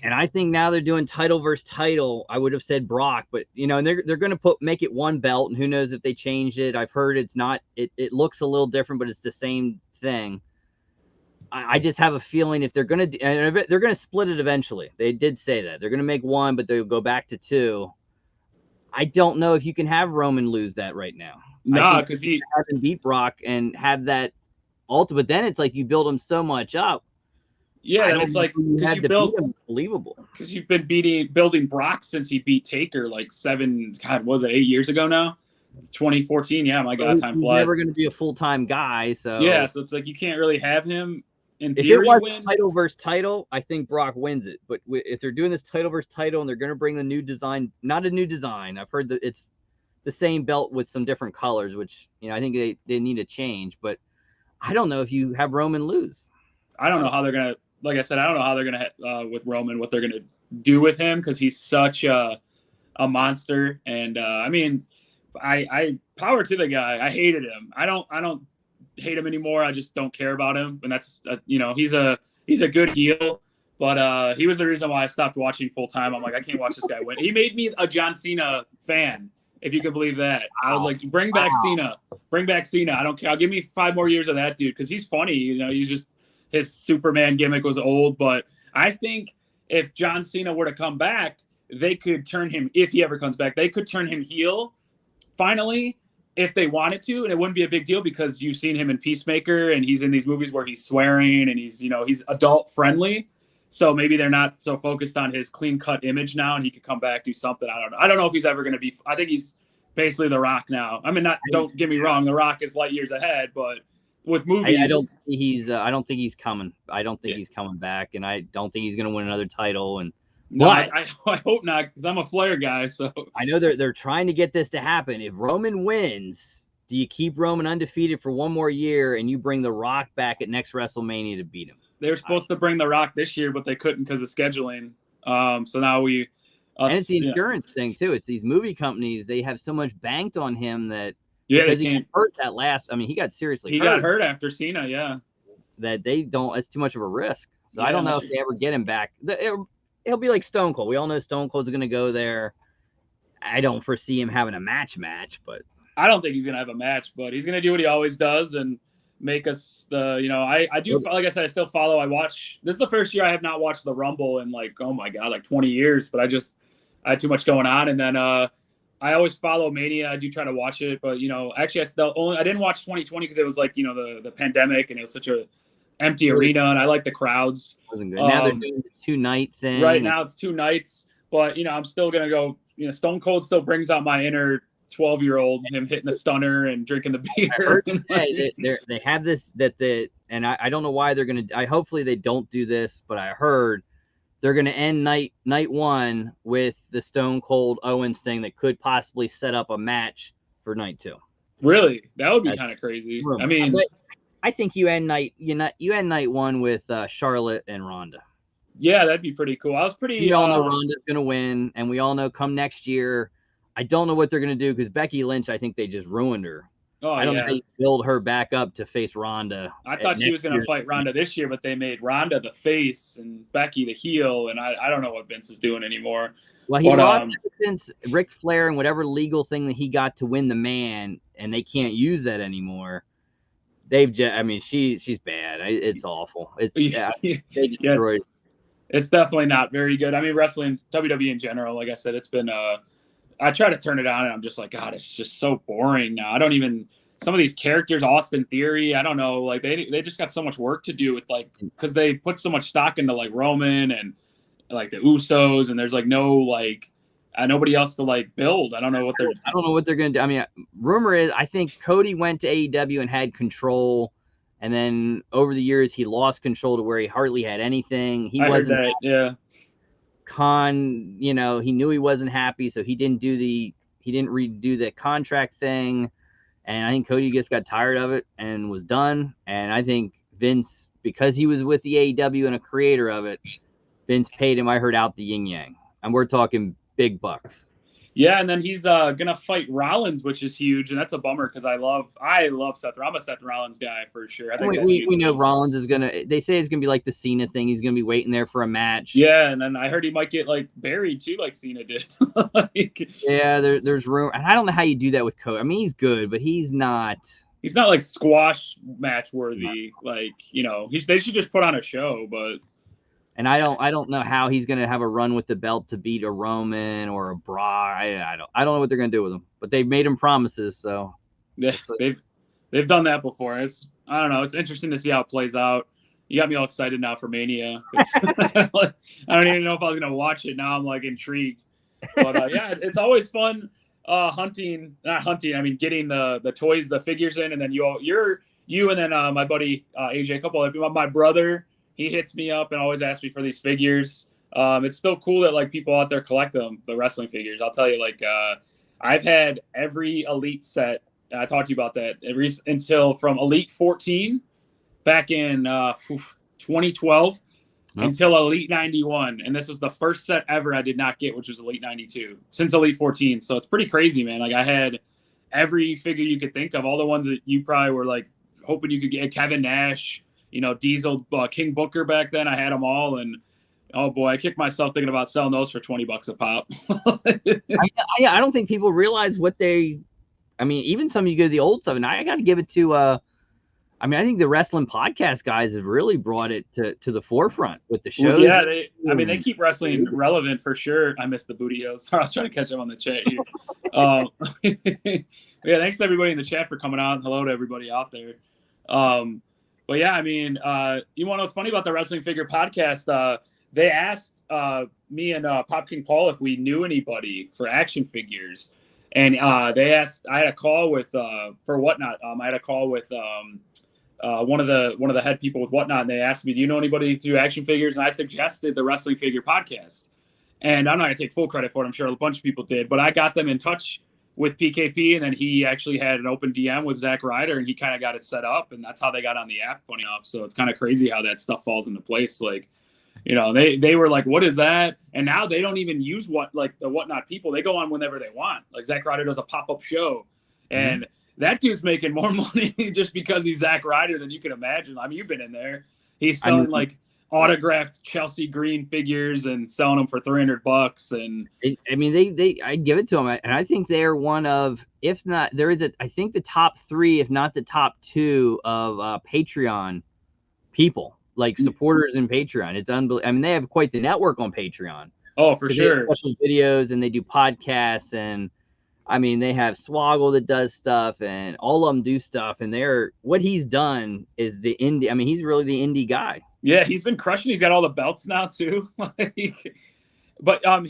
Speaker 1: And I think now they're doing title versus title. I would have said Brock, but you know, and they're going to make it one belt, and who knows if they changed it. I've heard it's not. It looks a little different, but it's the same thing. I just have a feeling if they're going to split it eventually. They did say that they're going to make one, but they'll go back to two. I don't know if you can have Roman lose that right now.
Speaker 3: No, because
Speaker 1: he hasn't beat Brock and have that ultimate. Then it's like you build him so much up.
Speaker 3: Yeah, and it's like because you built
Speaker 1: believable
Speaker 3: because you've been building Brock since he beat Taker like 8 years ago now. It's 2014. Yeah, my God, time flies.
Speaker 1: He's never going to be a full-time guy, so
Speaker 3: yeah. So it's like you can't really have him in
Speaker 1: if
Speaker 3: theory
Speaker 1: it was
Speaker 3: win.
Speaker 1: Title versus title. I think Brock wins it. But if they're doing this title versus title and they're going to bring the new design, not a new design. I've heard that it's the same belt with some different colors, which you know I think they need to change. But I don't know if you have Roman lose.
Speaker 3: I don't know how they're gonna. Like I said, I don't know how they're gonna with Roman what they're gonna do with him because he's such a monster. And I mean, I power to the guy. I hated him. I don't hate him anymore. I just don't care about him. And that's you know he's a good heel, but he was the reason why I stopped watching full time. I'm like I can't watch this guy win. He made me a John Cena fan, if you can believe that. I was like, bring back Cena. I don't care. I'll give me 5 more years of that dude because he's funny. You know, he's just. His Superman gimmick was old, but I think if John Cena were to come back, they could turn him, if he ever comes back, they could turn him heel finally if they wanted to, and it wouldn't be a big deal because you've seen him in Peacemaker and he's in these movies where he's swearing and he's adult friendly. So maybe they're not so focused on his clean cut image now and he could come back, do something. I don't know. I don't know if he's ever going to be, I think he's basically The Rock now. I mean, don't get me wrong. The Rock is light years ahead, but with movies,
Speaker 1: I don't think he's coming. I don't think he's coming back, and I don't think he's going to win another title. And
Speaker 3: no, I hope not, because I'm a Flair guy. So
Speaker 1: I know they're trying to get this to happen. If Roman wins, do you keep Roman undefeated for one more year and you bring The Rock back at next WrestleMania to beat him?
Speaker 3: They were supposed to bring The Rock this year, but they couldn't because of scheduling. So now
Speaker 1: and it's the insurance thing too. It's these movie companies. They have so much banked on him that
Speaker 3: they
Speaker 1: he got hurt that last. I mean, he got seriously.
Speaker 3: He got hurt after Cena. Yeah,
Speaker 1: that they don't. It's too much of a risk. So I don't know if they ever get him back. It'll be like Stone Cold. We all know Stone Cold's going to go there. I don't foresee him having a match, but
Speaker 3: I don't think he's going to have a match. But he's going to do what he always does and make us I do, like I said, I still follow. I watch. This is the first year I have not watched the Rumble in like, oh my God, like 20 years. But I had too much going on. And then I always follow Mania. I do try to watch it. But, actually I didn't watch 2020 because it was like, the pandemic and it was such a empty arena. And I like the crowds.
Speaker 1: Wasn't good. Now they're doing the 2-night thing.
Speaker 3: Right now it's 2 nights. But, I'm still going to go, Stone Cold still brings out my inner 12-year-old, him hitting the stunner and drinking the beer.
Speaker 1: I heard they have this and I don't know why they're going to, hopefully they don't do this, but I heard they're going to end night 1 with the Stone Cold Owens thing that could possibly set up a match for night 2.
Speaker 3: Really? That would be kind of crazy. I mean,
Speaker 1: I think you end night 1 with Charlotte and Ronda.
Speaker 3: Yeah, that'd be pretty cool. I was pretty.
Speaker 1: We all know Ronda's going to win, and we all know come next year, I don't know what they're going to do because Becky Lynch, I think they just ruined her.
Speaker 3: Oh,
Speaker 1: I don't know how you build her back up to face Ronda.
Speaker 3: I thought she was going to fight Ronda this year, but they made Ronda the face and Becky the heel, and I don't know what Vince is doing anymore.
Speaker 1: Well, he lost since Ric Flair and whatever legal thing that he got to win the man, and they can't use that anymore. She's bad. It's awful. They destroyed.
Speaker 3: It's definitely not very good. I mean, wrestling, WWE in general, like I said, it's been I try to turn it on and I'm just like, God, it's just so boring now. Some of these characters, Austin Theory, I don't know, like they just got so much work to do with because they put so much stock into like Roman and like the Usos, and there's like nobody else to build. I don't know what they're
Speaker 1: going to do. I mean, rumor is I think Cody went to AEW and had control. And then over the years, he lost control to where he hardly had anything. He wasn't. Khan, he knew he wasn't happy, so he didn't redo the contract thing. And I think Cody just got tired of it and was done. And I think Vince, because he was with the AEW and a creator of it, Vince paid him, I heard, out the yin yang. And we're talking big bucks.
Speaker 3: Yeah, and then he's gonna fight Rollins, which is huge, and that's a bummer because I love Seth. I'm a Seth Rollins guy for sure. I think
Speaker 1: we know Rollins is gonna. They say it's gonna be like the Cena thing. He's gonna be waiting there for a match.
Speaker 3: Yeah, and then I heard he might get buried too, like Cena did.
Speaker 1: Yeah, there's room, and I don't know how you do that with Cody. I mean, he's good, but he's not.
Speaker 3: He's not like squash match worthy. They should just put on a show, but.
Speaker 1: And I don't know how he's going to have a run with the belt to beat a Roman or a Brock. I don't know what they're going to do with him, but they've made him promises. So
Speaker 3: yeah, they've done that before. I don't know. It's interesting to see how it plays out. You got me all excited now for Mania. I don't even know if I was going to watch it. Now I'm intrigued. But yeah, it's always fun getting the toys, the figures in, and then you and then my buddy AJ, a couple of my brother. He hits me up and always asks me for these figures. It's still cool that people out there collect them, the wrestling figures. I'll tell you, I've had every Elite set. I talked to you about that until from Elite 14 back in 2012 until Elite 91. And this was the first set ever I did not get, which was Elite 92 since Elite 14. So it's pretty crazy, man. I had every figure you could think of, all the ones that you probably were hoping you could get. Kevin Nash, Diesel, King Booker back then. I had them all, and oh boy, I kicked myself thinking about selling those for $20 a pop.
Speaker 1: I don't think people realize what they. I mean, even some of you go to the old stuff, and I got to give it to. I think the wrestling podcast guys have really brought it to the forefront with the shows.
Speaker 3: Yeah, they keep wrestling relevant for sure. I missed the booty heels. Sorry, I was trying to catch up on the chat here. Yeah, thanks to everybody in the chat for coming out. Hello to everybody out there. But yeah, I mean, you want to know what's funny about the Wrestling Figure Podcast? They asked me and Pop King Paul if we knew anybody for action figures, and they asked. I had a call with for Whatnot. I had a call with one of the head people with Whatnot, and they asked me, "Do you know anybody who do action figures?" And I suggested the Wrestling Figure Podcast, and I'm not gonna take full credit for it. I'm sure a bunch of people did, but I got them in touch with PKP, and then he actually had an open DM with Zack Ryder, and he kind of got it set up, and that's how they got on the app, funny enough. So it's kind of crazy how that stuff falls into place. Like, you know, they were like, what is that? And now they don't even use the Whatnot people. They go on whenever they want. Like Zack Ryder does a pop-up show, and that dude's making more money just because he's Zack Ryder than you can imagine. I mean, you've been in there. He's selling like autographed Chelsea Green figures and selling them for $300. And
Speaker 1: I mean, I give it to them, and I think they're one of, if not, I think the top 3, if not the top 2 of Patreon people, like supporters in Patreon. It's unbelievable. I mean, they have quite the network on Patreon.
Speaker 3: Oh, for sure.
Speaker 1: Special videos, and they do podcasts, and I mean, they have Swoggle that does stuff, and all of them do stuff. And what he's done is the indie. I mean, he's really the indie guy.
Speaker 3: Yeah, he's been crushing. He's got all the belts now too. But I've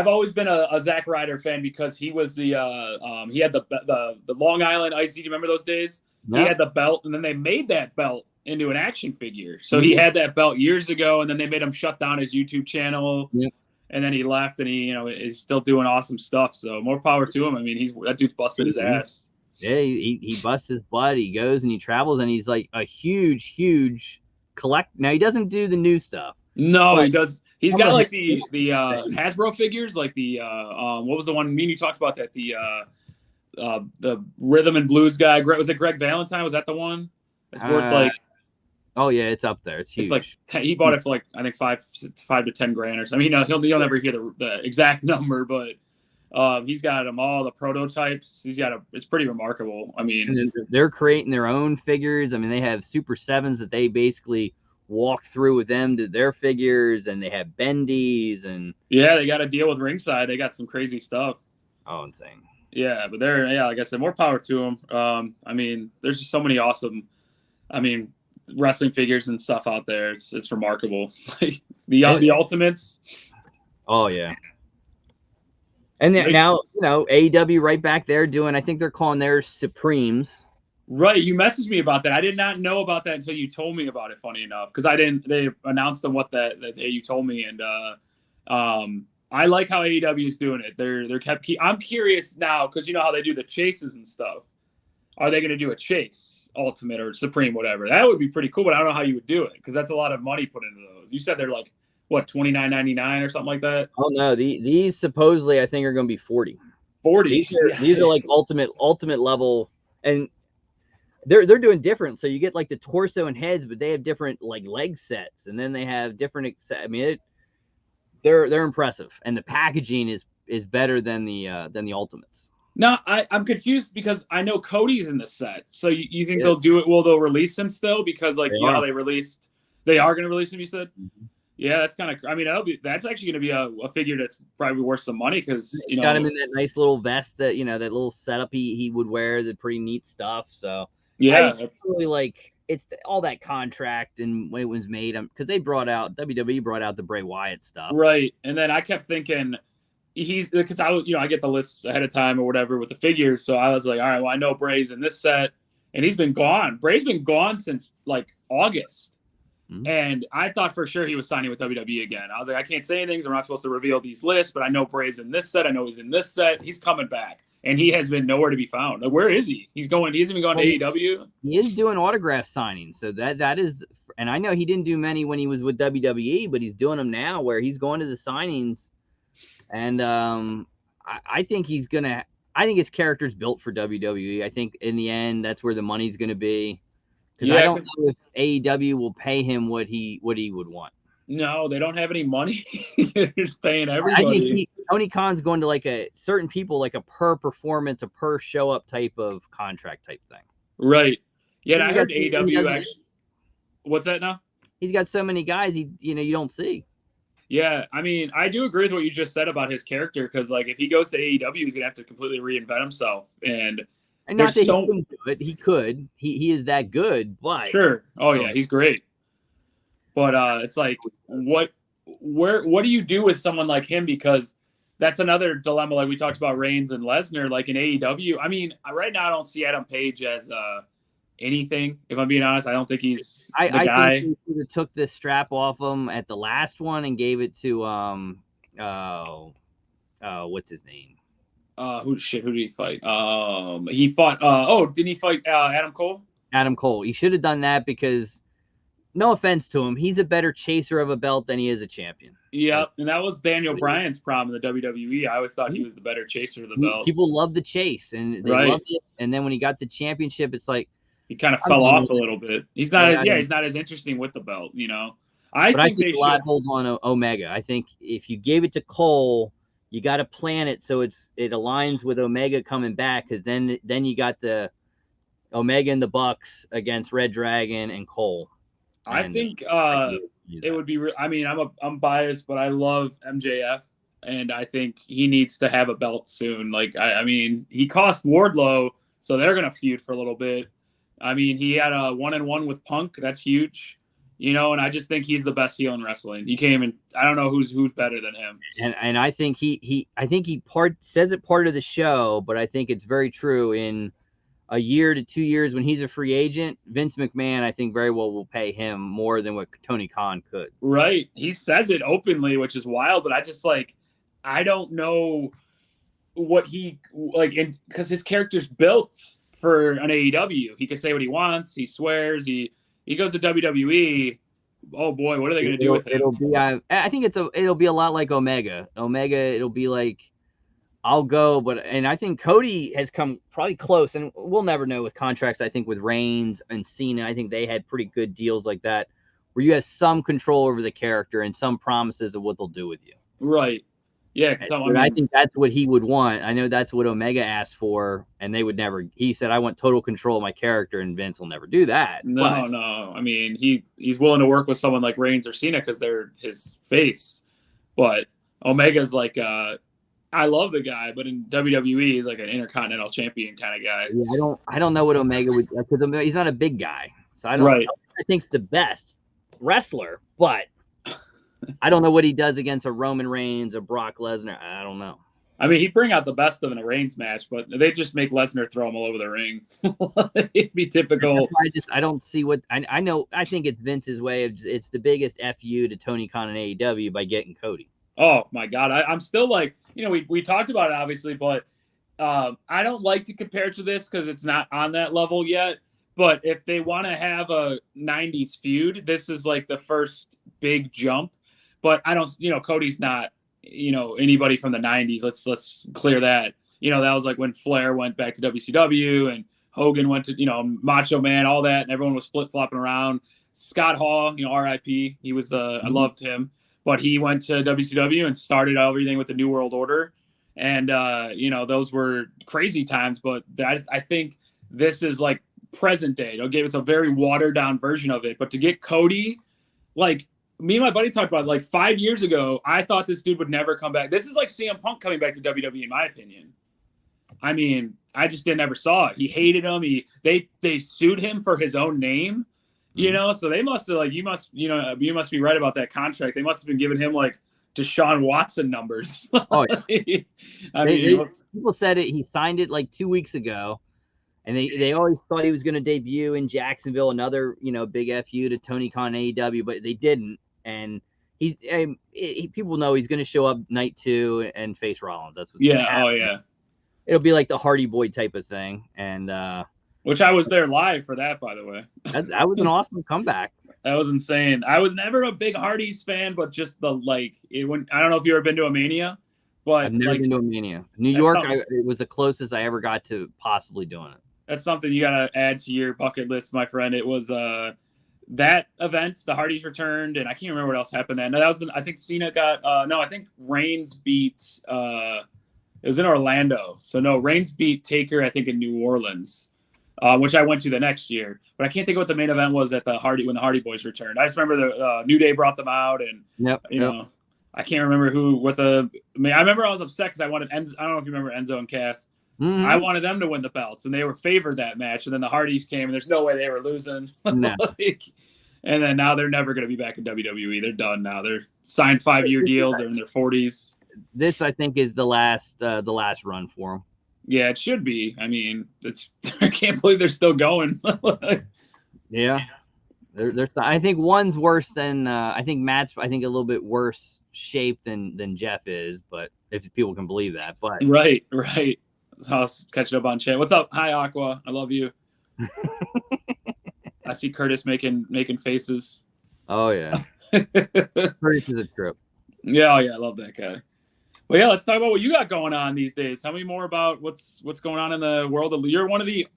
Speaker 3: always been a Zack Ryder fan because he was he had the Long Island IC. Do you remember those days? Yeah. He had the belt, and then they made that belt into an action figure. So he had that belt years ago, and then they made him shut down his YouTube channel. Yeah. And then he left, and he, is still doing awesome stuff. So more power to him. I mean, that dude's busted his ass.
Speaker 1: Yeah, he busts his butt. He goes and he travels, and he's like a huge collect. Now he doesn't do the new stuff.
Speaker 3: No, he does. He's got like the Hasbro figures, like the what was the one? Me and you talked about that. The rhythm and blues guy. Was it Greg Valentine? Was that the one? It's worth like.
Speaker 1: Oh yeah, it's up there. It's huge.
Speaker 3: It's like he bought it for like I think $5 to $10,000 or something. He'll never hear the exact number, but he's got them all, the prototypes. It's pretty remarkable. I mean,
Speaker 1: they're creating their own figures. I mean, they have Super 7s that they basically walk through with them to their figures, and they have bendies, and
Speaker 3: yeah, they got to deal with ringside. They got some crazy stuff.
Speaker 1: Oh, insane.
Speaker 3: Yeah, but like I said, more power to them. I mean, there's just so many awesome, wrestling figures and stuff out there. It's remarkable. the Ultimates.
Speaker 1: Oh yeah. And now AEW right back there doing. I think they're calling theirs Supremes.
Speaker 3: Right, you messaged me about that. I did not know about that until you told me about it. Funny enough, because they announced them that you told me, and I like how AEW is doing it. They're kept. I'm curious now because you know how they do the chases and stuff. Are they going to do a chase, Ultimate or Supreme, whatever? That would be pretty cool, but I don't know how you would do it because that's a lot of money put into those. You said they're like what, $29.99 or something like that?
Speaker 1: Oh no, these supposedly I think are going to be 40.
Speaker 3: 40.
Speaker 1: These are like ultimate level, and they're doing different. So you get like the torso and heads, but they have different like leg sets, and then they have different. I mean, they're impressive, and the packaging is better than the Ultimates.
Speaker 3: No, I'm confused because I know Cody's in the set. So you think they'll do it? Well, they'll release him still because like how they are going to release him. You said, yeah, that's kind of. I mean, that's actually going to be a figure that's probably worth some money because
Speaker 1: got him in that nice little vest that that little setup he would wear, the pretty neat stuff. So
Speaker 3: yeah,
Speaker 1: it's really like it's all that contract and when it was made because WWE brought out the Bray Wyatt stuff,
Speaker 3: right? And then I kept thinking. Because I get the lists ahead of time or whatever with the figures. So I was like, all right, well, I know Bray's in this set and he's been gone. Bray's been gone since like August. Mm-hmm. And I thought for sure he was signing with WWE again. I was like, I can't say anything because we're not supposed to reveal these lists, but I know Bray's in this set. I know he's in this set. He's coming back. And he has been nowhere to be found. Like, where is he? He hasn't even gone to AEW.
Speaker 1: He is doing autograph signings. So that is, and I know he didn't do many when he was with WWE, but he's doing them now where he's going to the signings. And I think I think his character's built for WWE. I think in the end, that's where the money's going to be. Because I don't know if AEW will pay him what he would want.
Speaker 3: No, they don't have any money. They're just paying everybody.
Speaker 1: I think Tony Khan's going to like certain people, like a per performance, a per show up type of contract type thing.
Speaker 3: Right. Yeah, and I heard AEW actually. What's that now?
Speaker 1: He's got so many guys you don't see.
Speaker 3: Yeah, I mean, I do agree with what you just said about his character because, like, if he goes to AEW, he's gonna have to completely reinvent himself. And
Speaker 1: not that he couldn't do it. He could. He is that good, but
Speaker 3: sure. Oh yeah, he's great. But it's like, what do you do with someone like him? Because that's another dilemma. Like we talked about Reigns and Lesnar, like in AEW. I mean, right now I don't see Adam Page as anything. If I'm being honest, I don't think he's the guy. I think
Speaker 1: he took this strap off him at the last one and gave it to what's his name?
Speaker 3: Who did he fight? He fought. Didn't he fight Adam Cole?
Speaker 1: Adam Cole. He should have done that because, no offense to him, he's a better chaser of a belt than he is a champion.
Speaker 3: Yeah, and that was Daniel Bryan's problem in the WWE. I always thought he was the better chaser of the belt.
Speaker 1: People love the chase, and they loved it. And then when he got the championship, it's like
Speaker 3: he kind of fell off a little bit. He's not. He's not as interesting with the belt. You know, I think
Speaker 1: a lot holds on Omega. I think if you gave it to Cole, you got to plan it so it aligns with Omega coming back, because then you got the Omega and the Bucks against Red Dragon and Cole.
Speaker 3: I think it would be. I mean, I'm biased, but I love MJF, and I think he needs to have a belt soon. Like, I mean, he cost Wardlow, so they're gonna feud for a little bit. I mean, he had a 1-on-1 with Punk. That's huge, you know. And I just think he's the best heel in wrestling. He came and I don't know who's better than him.
Speaker 1: And I think he says it part of the show, but I think it's very true. In a year to 2 years when he's a free agent, Vince McMahon, I think very well will pay him more than what Tony Khan could.
Speaker 3: Right. He says it openly, which is wild, but I don't know what he because his character's built for an AEW. He can say what he wants. He swears. He goes to WWE. Oh boy, what are they going to do with him?
Speaker 1: It'll be, I think it'll be a lot like Omega. It'll be like, I'll go, and I think Cody has come probably close, and we'll never know with contracts. I think with Reigns and Cena, I think they had pretty good deals like that, where you have some control over the character and some promises of what they'll do with you.
Speaker 3: Right. Yeah.
Speaker 1: I think that's what he would want. I know that's what Omega asked for, and they would never. He said, "I want total control of my character," and Vince will never do that.
Speaker 3: No. I mean, he's willing to work with someone like Reigns or Cena because they're his face, but Omega's like I love the guy, but in WWE, he's like an intercontinental champion kind of guy.
Speaker 1: Yeah, I don't know what Omega would, because he's not a big guy. So I think he's the best wrestler, but I don't know what he does against a Roman Reigns or Brock Lesnar. I don't know.
Speaker 3: I mean, he'd bring out the best of in a Reigns match, but they just make Lesnar throw him all over the ring. It'd be typical.
Speaker 1: I don't see what I know. I think it's Vince's way of, it's the biggest FU to Tony Khan and AEW by getting Cody.
Speaker 3: Oh my God. I'm still like, you know, we talked about it obviously, but I don't like to compare to this because it's not on that level yet. But if they want to have a 90s feud, this is like the first big jump. But I don't, you know, Cody's not, you know, anybody from the 90s. Let's clear that. You know, that was like when Flair went back to WCW and Hogan went to, you know, Macho Man, all that, and everyone was flip-flopping around. Scott Hall, you know, RIP, he was I loved him. But he went to WCW and started everything with the New World Order. And, you know, those were crazy times. But I think this is like present day. They'll give us a very watered down version of it. But to get Cody, like me and my buddy talked about it, like 5 years ago, I thought this dude would never come back. This is like CM Punk coming back to WWE, in my opinion. I mean, I just never saw it. He hated him. They sued him for his own name. You know, so they must have you must be right about that contract. They must have been giving him like Deshaun Watson numbers.
Speaker 1: Oh, yeah. People said it. He signed it like 2 weeks ago, and they always thought he was going to debut in Jacksonville, another, you know, big FU to Tony Khan AEW, but they didn't. And people know he's going to show up night 2 and face Rollins. That's what's gonna happen.
Speaker 3: Oh yeah.
Speaker 1: It'll be like the Hardy Boy type of thing, and
Speaker 3: which I was there live for that, by the way.
Speaker 1: That was an awesome comeback.
Speaker 3: That was insane. I was never a big Hardys fan, but just the I don't know if you've ever been to a Mania, but
Speaker 1: I've never been to a Mania. New York, it was the closest I ever got to possibly doing it.
Speaker 3: That's something you got to add to your bucket list, my friend. It was that event, the Hardys returned, and I can't remember what else happened then. No, that was I think Cena got I think Reigns beat it was in Orlando. So no, Reigns beat Taker, I think, in New Orleans. Which I went to the next year, but I can't think of what the main event was when the Hardy Boys returned. I just remember the New Day brought them out, and you know, I can't remember I remember I was upset because I wanted Enzo. I don't know if you remember Enzo and Cass. Mm-hmm. I wanted them to win the belts, and they were favored that match. And then the Hardys came, and there's no way they were losing.
Speaker 1: No.
Speaker 3: And then now they're never going to be back in WWE. They're done now. They're signed 5-year deals. They're in their 40s.
Speaker 1: This, I think, is the last run for them.
Speaker 3: Yeah, it should be. I mean, I can't believe they're still going.
Speaker 1: Yeah. I think one's worse than I think Matt's a little bit worse shape than Jeff is, but if people can believe that. But
Speaker 3: right. I'll catch up on chat. What's up? Hi, Aqua. I love you. I see Curtis making faces.
Speaker 1: Oh yeah, Curtis is a trip.
Speaker 3: Yeah, I love that guy. Well, yeah, let's talk about what you got going on these days. Tell me more about what's going on in the world of. You're one of the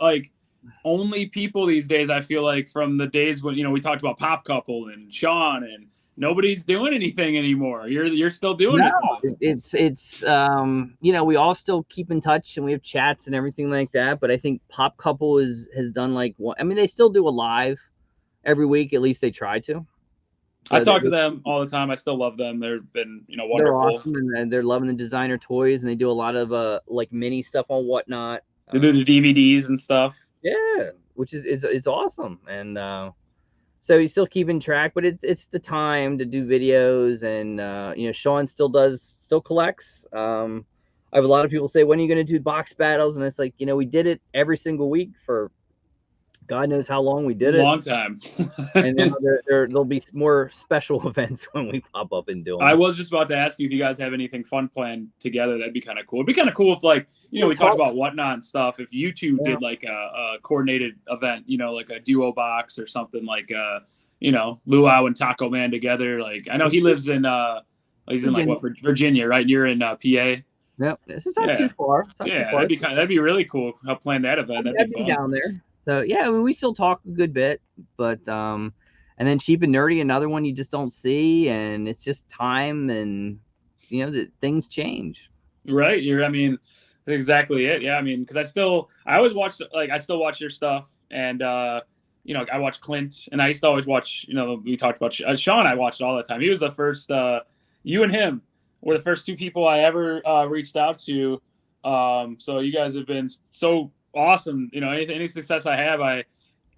Speaker 3: only people these days, I feel like, from the days when we talked about Pop Couple and Sean, and nobody's doing anything anymore. You're still doing it.
Speaker 1: It's we all still keep in touch and we have chats and everything like that. But I think Pop Couple has done they still do a live every week. At least they try to.
Speaker 3: I talk to them all the time. I still love them. They've been, wonderful.
Speaker 1: They're awesome, and they're loving the designer toys, and they do a lot of mini stuff on Whatnot.
Speaker 3: They do the DVDs and stuff.
Speaker 1: Yeah, which is it's awesome, and so he's still keeping track. But it's the time to do videos, and Sean still collects. I have a lot of people say, when are you going to do box battles? And it's like, we did it every single week for God knows how long we did it.
Speaker 3: Long time.
Speaker 1: And now there'll be more special events when we pop up and do them.
Speaker 3: I was just about to ask you if you guys have anything fun planned together. That'd be kind of cool. It'd be kind of cool if, we talked about Whatnot and stuff. If you two did a coordinated event, like a duo box or something, Luau and Taco Man together. I know he lives in he's in Virginia, right? You're in PA.
Speaker 1: Yep, this is not too far.
Speaker 3: That'd be really cool. I'll plan that event. That'd be fun.
Speaker 1: Down there. So yeah, we still talk a good bit, but and then Cheap and Nerdy, another one you just don't see, and it's just time, and that things change.
Speaker 3: Right. That's exactly it. Yeah. Because I always watch I still watch your stuff, and I watch Clint, and I used to always watch. We talked about Sean. I watched all the time. He was the first. You and him were the first two people I ever reached out to. So you guys have been so awesome. Any success I have, I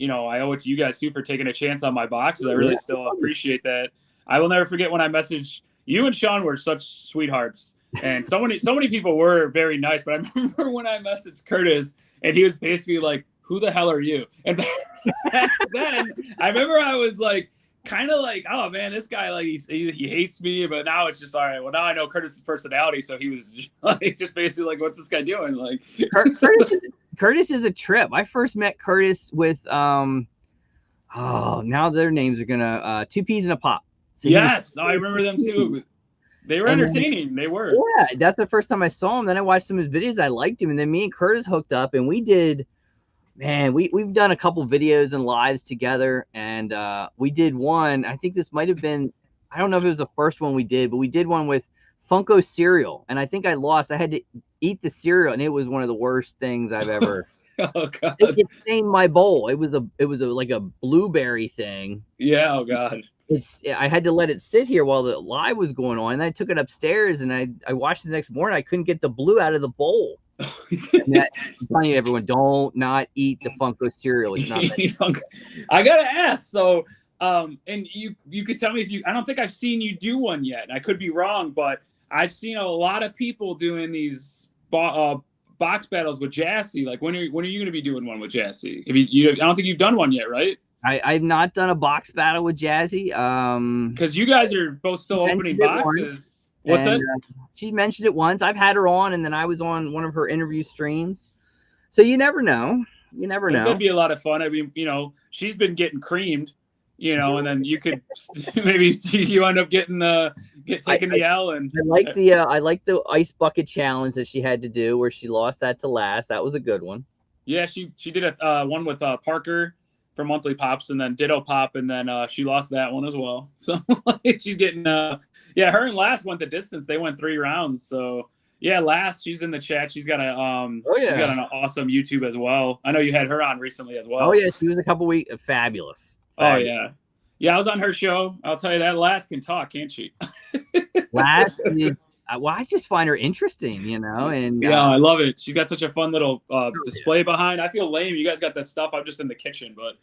Speaker 3: owe it to you guys too for taking a chance on my boxes. I really still appreciate that. I will never forget when I messaged you, and Sean were such sweethearts, and so many people were very nice. But I remember when I messaged Curtis, and he was basically like, "Who the hell are you?" And back then I remember I was kind of oh man, this guy he hates me, but now it's just all right. Well, now I know Curtis's personality, so he was just basically what's this guy doing?
Speaker 1: Curtis is a trip. I first met Curtis with now their names are gonna 2 Peas in a Pop. So
Speaker 3: yes, I remember them too. They were entertaining. They were.
Speaker 1: Yeah, that's the first time I saw him. Then I watched some of his videos. I liked him, and then me and Curtis hooked up, and we did. Man, we've done a couple videos and lives together, and we did one. I think this might have been. I don't know if it was the first one we did, but we did one with Funko cereal, and I think I lost. I had to eat the cereal, and it was one of the worst things I've ever.
Speaker 3: Oh God!
Speaker 1: It stained my bowl. It was a blueberry thing.
Speaker 3: Yeah. Oh God.
Speaker 1: I had to let it sit here while the live was going on, and I took it upstairs, and I watched it the next morning. I couldn't get the blue out of the bowl. I'm telling you, everyone, don't not eat the Funko cereal. It's not
Speaker 3: Funko. I gotta ask. So, and you could tell me if you. I don't think I've seen you do one yet. I could be wrong, but I've seen a lot of people doing these box battles with Jassy. When are you going to be doing one with Jassy? I don't think you've done one yet, right?
Speaker 1: I've not done a box battle with Jazzy.
Speaker 3: Because you guys are both still opening boxes. What's that?
Speaker 1: She mentioned it once. I've had her on, and then I was on one of her interview streams. So you never know. You never know.
Speaker 3: That'd be a lot of fun. She's been getting creamed, and then you could maybe you end up taking the L. And
Speaker 1: I like the ice bucket challenge that she had to do, where she lost that to last. That was a good one.
Speaker 3: Yeah, she did a one with Parker for Monthly Pops, and then Ditto Pop, and then she lost that one as well. So she's getting her and Last went the distance. They went 3 rounds. So yeah, Last, she's in the chat. She's got she's got an awesome YouTube as well. I know you had her on recently as well.
Speaker 1: Oh yeah, she was a couple weeks fabulous.
Speaker 3: Oh yeah, I was on her show. I'll tell you that. Last can talk, can't she?
Speaker 1: Last I just find her interesting, and
Speaker 3: I love it. She's got such a fun little display behind. I feel lame. You guys got that stuff. I'm just in the kitchen, but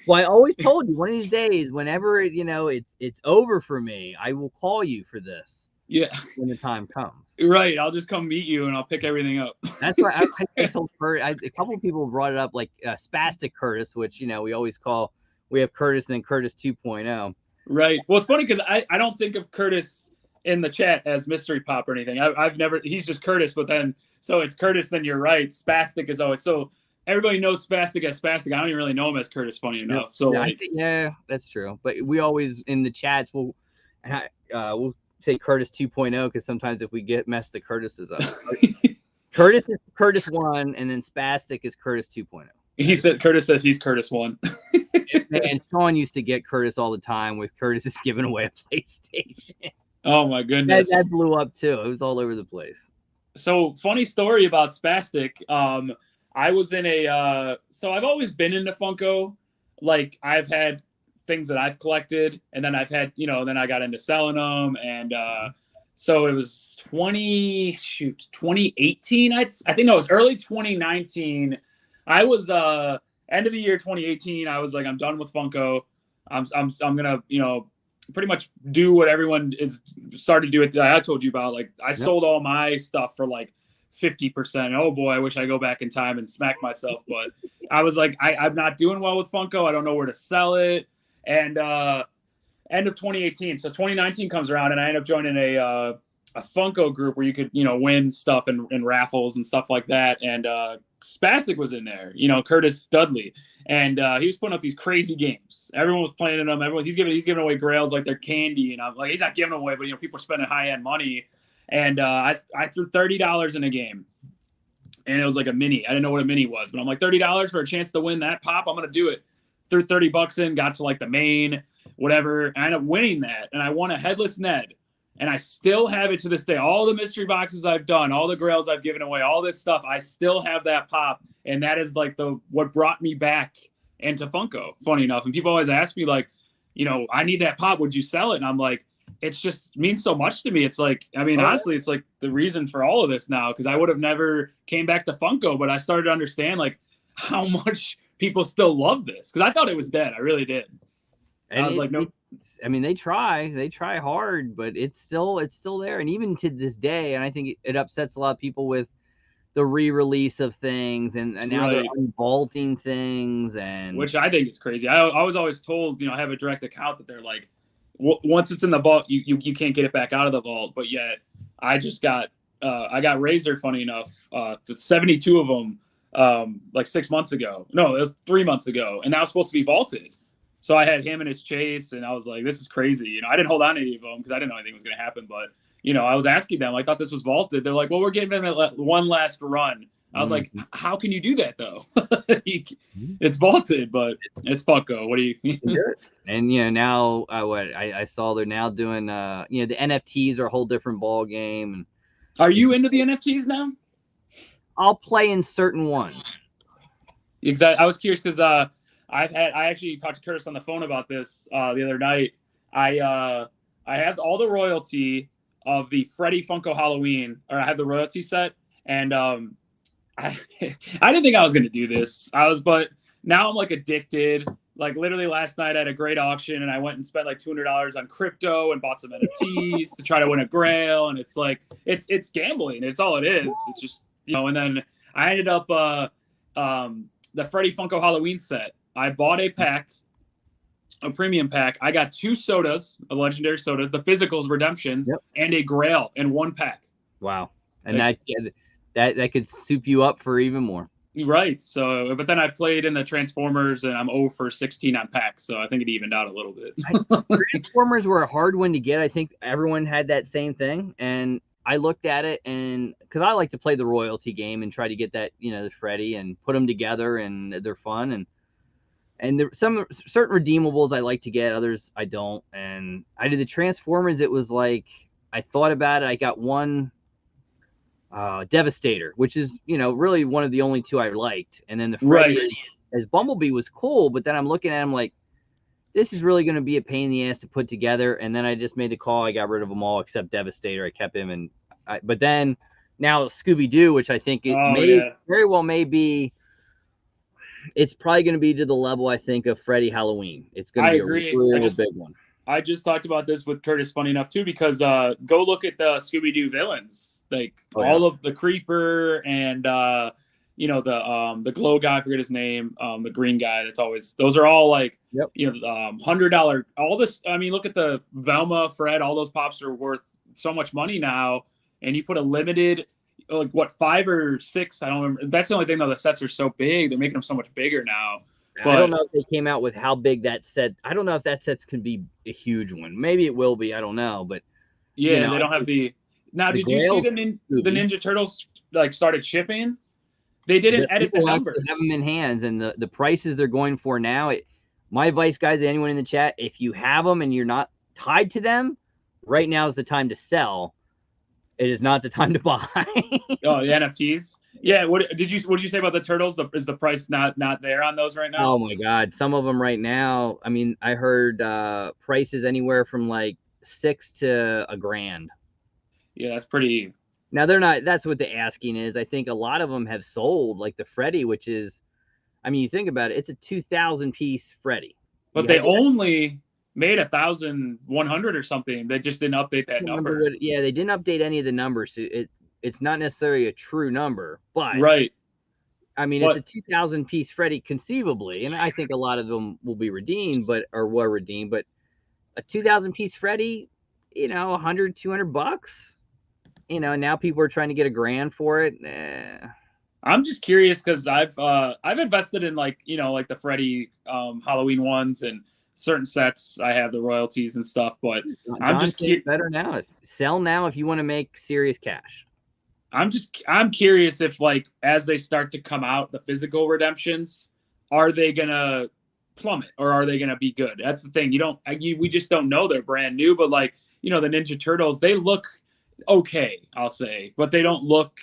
Speaker 1: well, I always told you one of these days, whenever it's over for me, I will call you for this.
Speaker 3: Yeah,
Speaker 1: when the time comes.
Speaker 3: Right, I'll just come meet you and I'll pick everything up.
Speaker 1: That's why I told her. A couple of people brought it up, like Spastic Curtis, which we always call. We have Curtis and then Curtis 2.0.
Speaker 3: Right. Well, it's funny because I don't think of Curtis in the chat as Mystery Pop or anything. I've never. He's just Curtis, but then so it's Curtis. Then you're right. Spastic is always so. Everybody knows Spastic as Spastic. I don't even really know him as Curtis. Funny enough. So
Speaker 1: yeah,
Speaker 3: like,
Speaker 1: yeah, that's true. But we always in the chats we'll say Curtis 2.0 because sometimes if we get messed the Curtis's up, Curtis is Curtis 1, and then Spastic is Curtis 2.0.
Speaker 3: He said Curtis says he's Curtis 1.
Speaker 1: And Sean used to get Curtis all the time with Curtis is giving away a PlayStation.
Speaker 3: Oh my goodness.
Speaker 1: That blew up too. It was all over the place.
Speaker 3: So funny story about Spastic. I was in so I've always been into Funko. Like I've had things that I've collected, and then I've had, then I got into selling them. And so it was 2018. I think no, it was early 2019. I was end of the year 2018. I was like, I'm done with Funko. I'm gonna, pretty much do what everyone is started to do it. I told you about, like I sold all my stuff for like 50%. Oh boy, I wish I go back in time and smack myself. But I was like, I'm not doing well with Funko. I don't know where to sell it. And end of 2018. So 2019 comes around, and I end up joining a Funko group where you could, win stuff and raffles and stuff like that. And Spastic was in there, Curtis Dudley. And he was putting up these crazy games. Everyone was playing in them. He's giving away grails like they're candy. And I'm like, he's not giving them away, but people are spending high-end money. And I threw $30 in a game, and it was like a mini. I didn't know what a mini was, but I'm like, $30 for a chance to win that pop. I'm gonna do it. Threw $30 in, got to like the main, whatever. And I ended up winning that, and I won a headless Ned. And I still have it to this day. All the mystery boxes I've done, all the grails I've given away, all this stuff, I still have that pop. And that is like what brought me back into Funko, funny enough. And people always ask me like, I need that pop. Would you sell it? And I'm like, it's just means so much to me. It's like, honestly, it's like the reason for all of this now, because I would have never came back to Funko, but I started to understand like how much people still love this, because I thought it was dead. I really did. And I was like, no.
Speaker 1: They try hard, but it's still there. And even to this day, and I think it upsets a lot of people with the re-release of things and now they're unvaulting things, and
Speaker 3: which I think is crazy. I was always told, I have a direct account that they're like, once it's in the vault, you can't get it back out of the vault. But yet I just got I got Razor, funny enough, 72 of them like 6 months ago. No, it was 3 months ago, and that was supposed to be vaulted. So I had him and his chase, and I was like, this is crazy. I didn't hold on to any of them because I didn't know anything was going to happen. But, I was asking them, I thought this was vaulted. They're like, well, we're giving them one last run. I was like, how can you do that, though? It's vaulted, but it's Funko. What do you
Speaker 1: And, now I saw they're now doing, the NFTs are a whole different ball game.
Speaker 3: Are you into the NFTs now?
Speaker 1: I'll play in certain ones.
Speaker 3: Exactly. I was curious because I actually talked to Curtis on the phone about this the other night. I have all the royalty of the Freddy Funko Halloween, or I have the royalty set, and I didn't think I was gonna do this. But now I'm like addicted. Like literally last night I had a great auction, and I went and spent like $200 on crypto and bought some NFTs to try to win a grail. And it's like it's gambling. It's all it is. It's just And then I ended up the Freddy Funko Halloween set. I bought a pack, a premium pack. I got 2 sodas, legendary sodas, the physicals redemptions, and a grail in one pack.
Speaker 1: Wow. And that could soup you up for even more.
Speaker 3: Right. So, but then I played in the Transformers, and I'm 0 for 16 on packs. So I think it evened out a little bit.
Speaker 1: Transformers were a hard one to get. I think everyone had that same thing. And I looked at it, and because I like to play the royalty game and try to get that, the Freddy and put them together, and they're fun. And there some certain redeemables I like to get, others I don't. And I did the Transformers. It was like, I thought about it. I got one Devastator, which is, really one of the only 2 I liked. And then the Freddy as Bumblebee was cool, but then I'm looking at him like, this is really going to be a pain in the ass to put together. And then I just made the call. I got rid of them all except Devastator. I kept him. But then now Scooby-Doo, which I think very well may be, it's probably going to be to the level, I think, of Freddy Halloween. It's going to be a real big one.
Speaker 3: I just talked about this with Curtis, funny enough, too, because go look at the Scooby-Doo villains. Like all of the Creeper and, the glow guy, I forget his name, the green guy. Those are all like, $100. All this, look at the Velma, Fred, all those pops are worth so much money now, and you put a limited, like what, 5 or 6? I don't remember. That's the only thing though. The sets are so big; they're making them so much bigger now. But
Speaker 1: I don't know if they came out with how big that set. I don't know if that set's could be a huge one. Maybe it will be. I don't know, but
Speaker 3: yeah, they don't have the. Now, did you see the Ninja Turtles like started shipping? They didn't edit the numbers.
Speaker 1: Have them in hands, and the prices they're going for now. My advice, guys, to anyone in the chat: if you have them and you're not tied to them, right now is the time to sell. It is not the time to buy.
Speaker 3: Oh, the NFTs. Yeah. What did you say about the turtles? Is the price not there on those right now?
Speaker 1: Oh my God, some of them right now. I mean, I heard prices anywhere from like $6 to $1,000.
Speaker 3: Yeah, that's pretty.
Speaker 1: Now they're not. That's what the asking is. I think a lot of them have sold, like the Freddy, which is, I mean, you think about it, it's a 2,000 piece Freddy.
Speaker 3: But they only made 1,100 or something. They just didn't update that number.
Speaker 1: Yeah, they didn't update any of the numbers. It's not necessarily a true number, but
Speaker 3: right.
Speaker 1: I mean, it's a 2,000 piece Freddy conceivably, and I think a lot of them will be redeemed, but a 2,000 piece Freddy, you know, $100-$200. You know, now people are trying to get $1,000 for it.
Speaker 3: I'm just curious because I've invested in like the Freddy Halloween ones and certain sets. I have the royalties and stuff, but I'm just
Speaker 1: better now. Sell now if you want to make serious cash.
Speaker 3: I'm curious if like as they start to come out, the physical redemptions, are they gonna plummet or are they gonna be good? That's the thing. We just don't know. They're brand new, but like the Ninja Turtles, they look okay, I'll say, but they don't look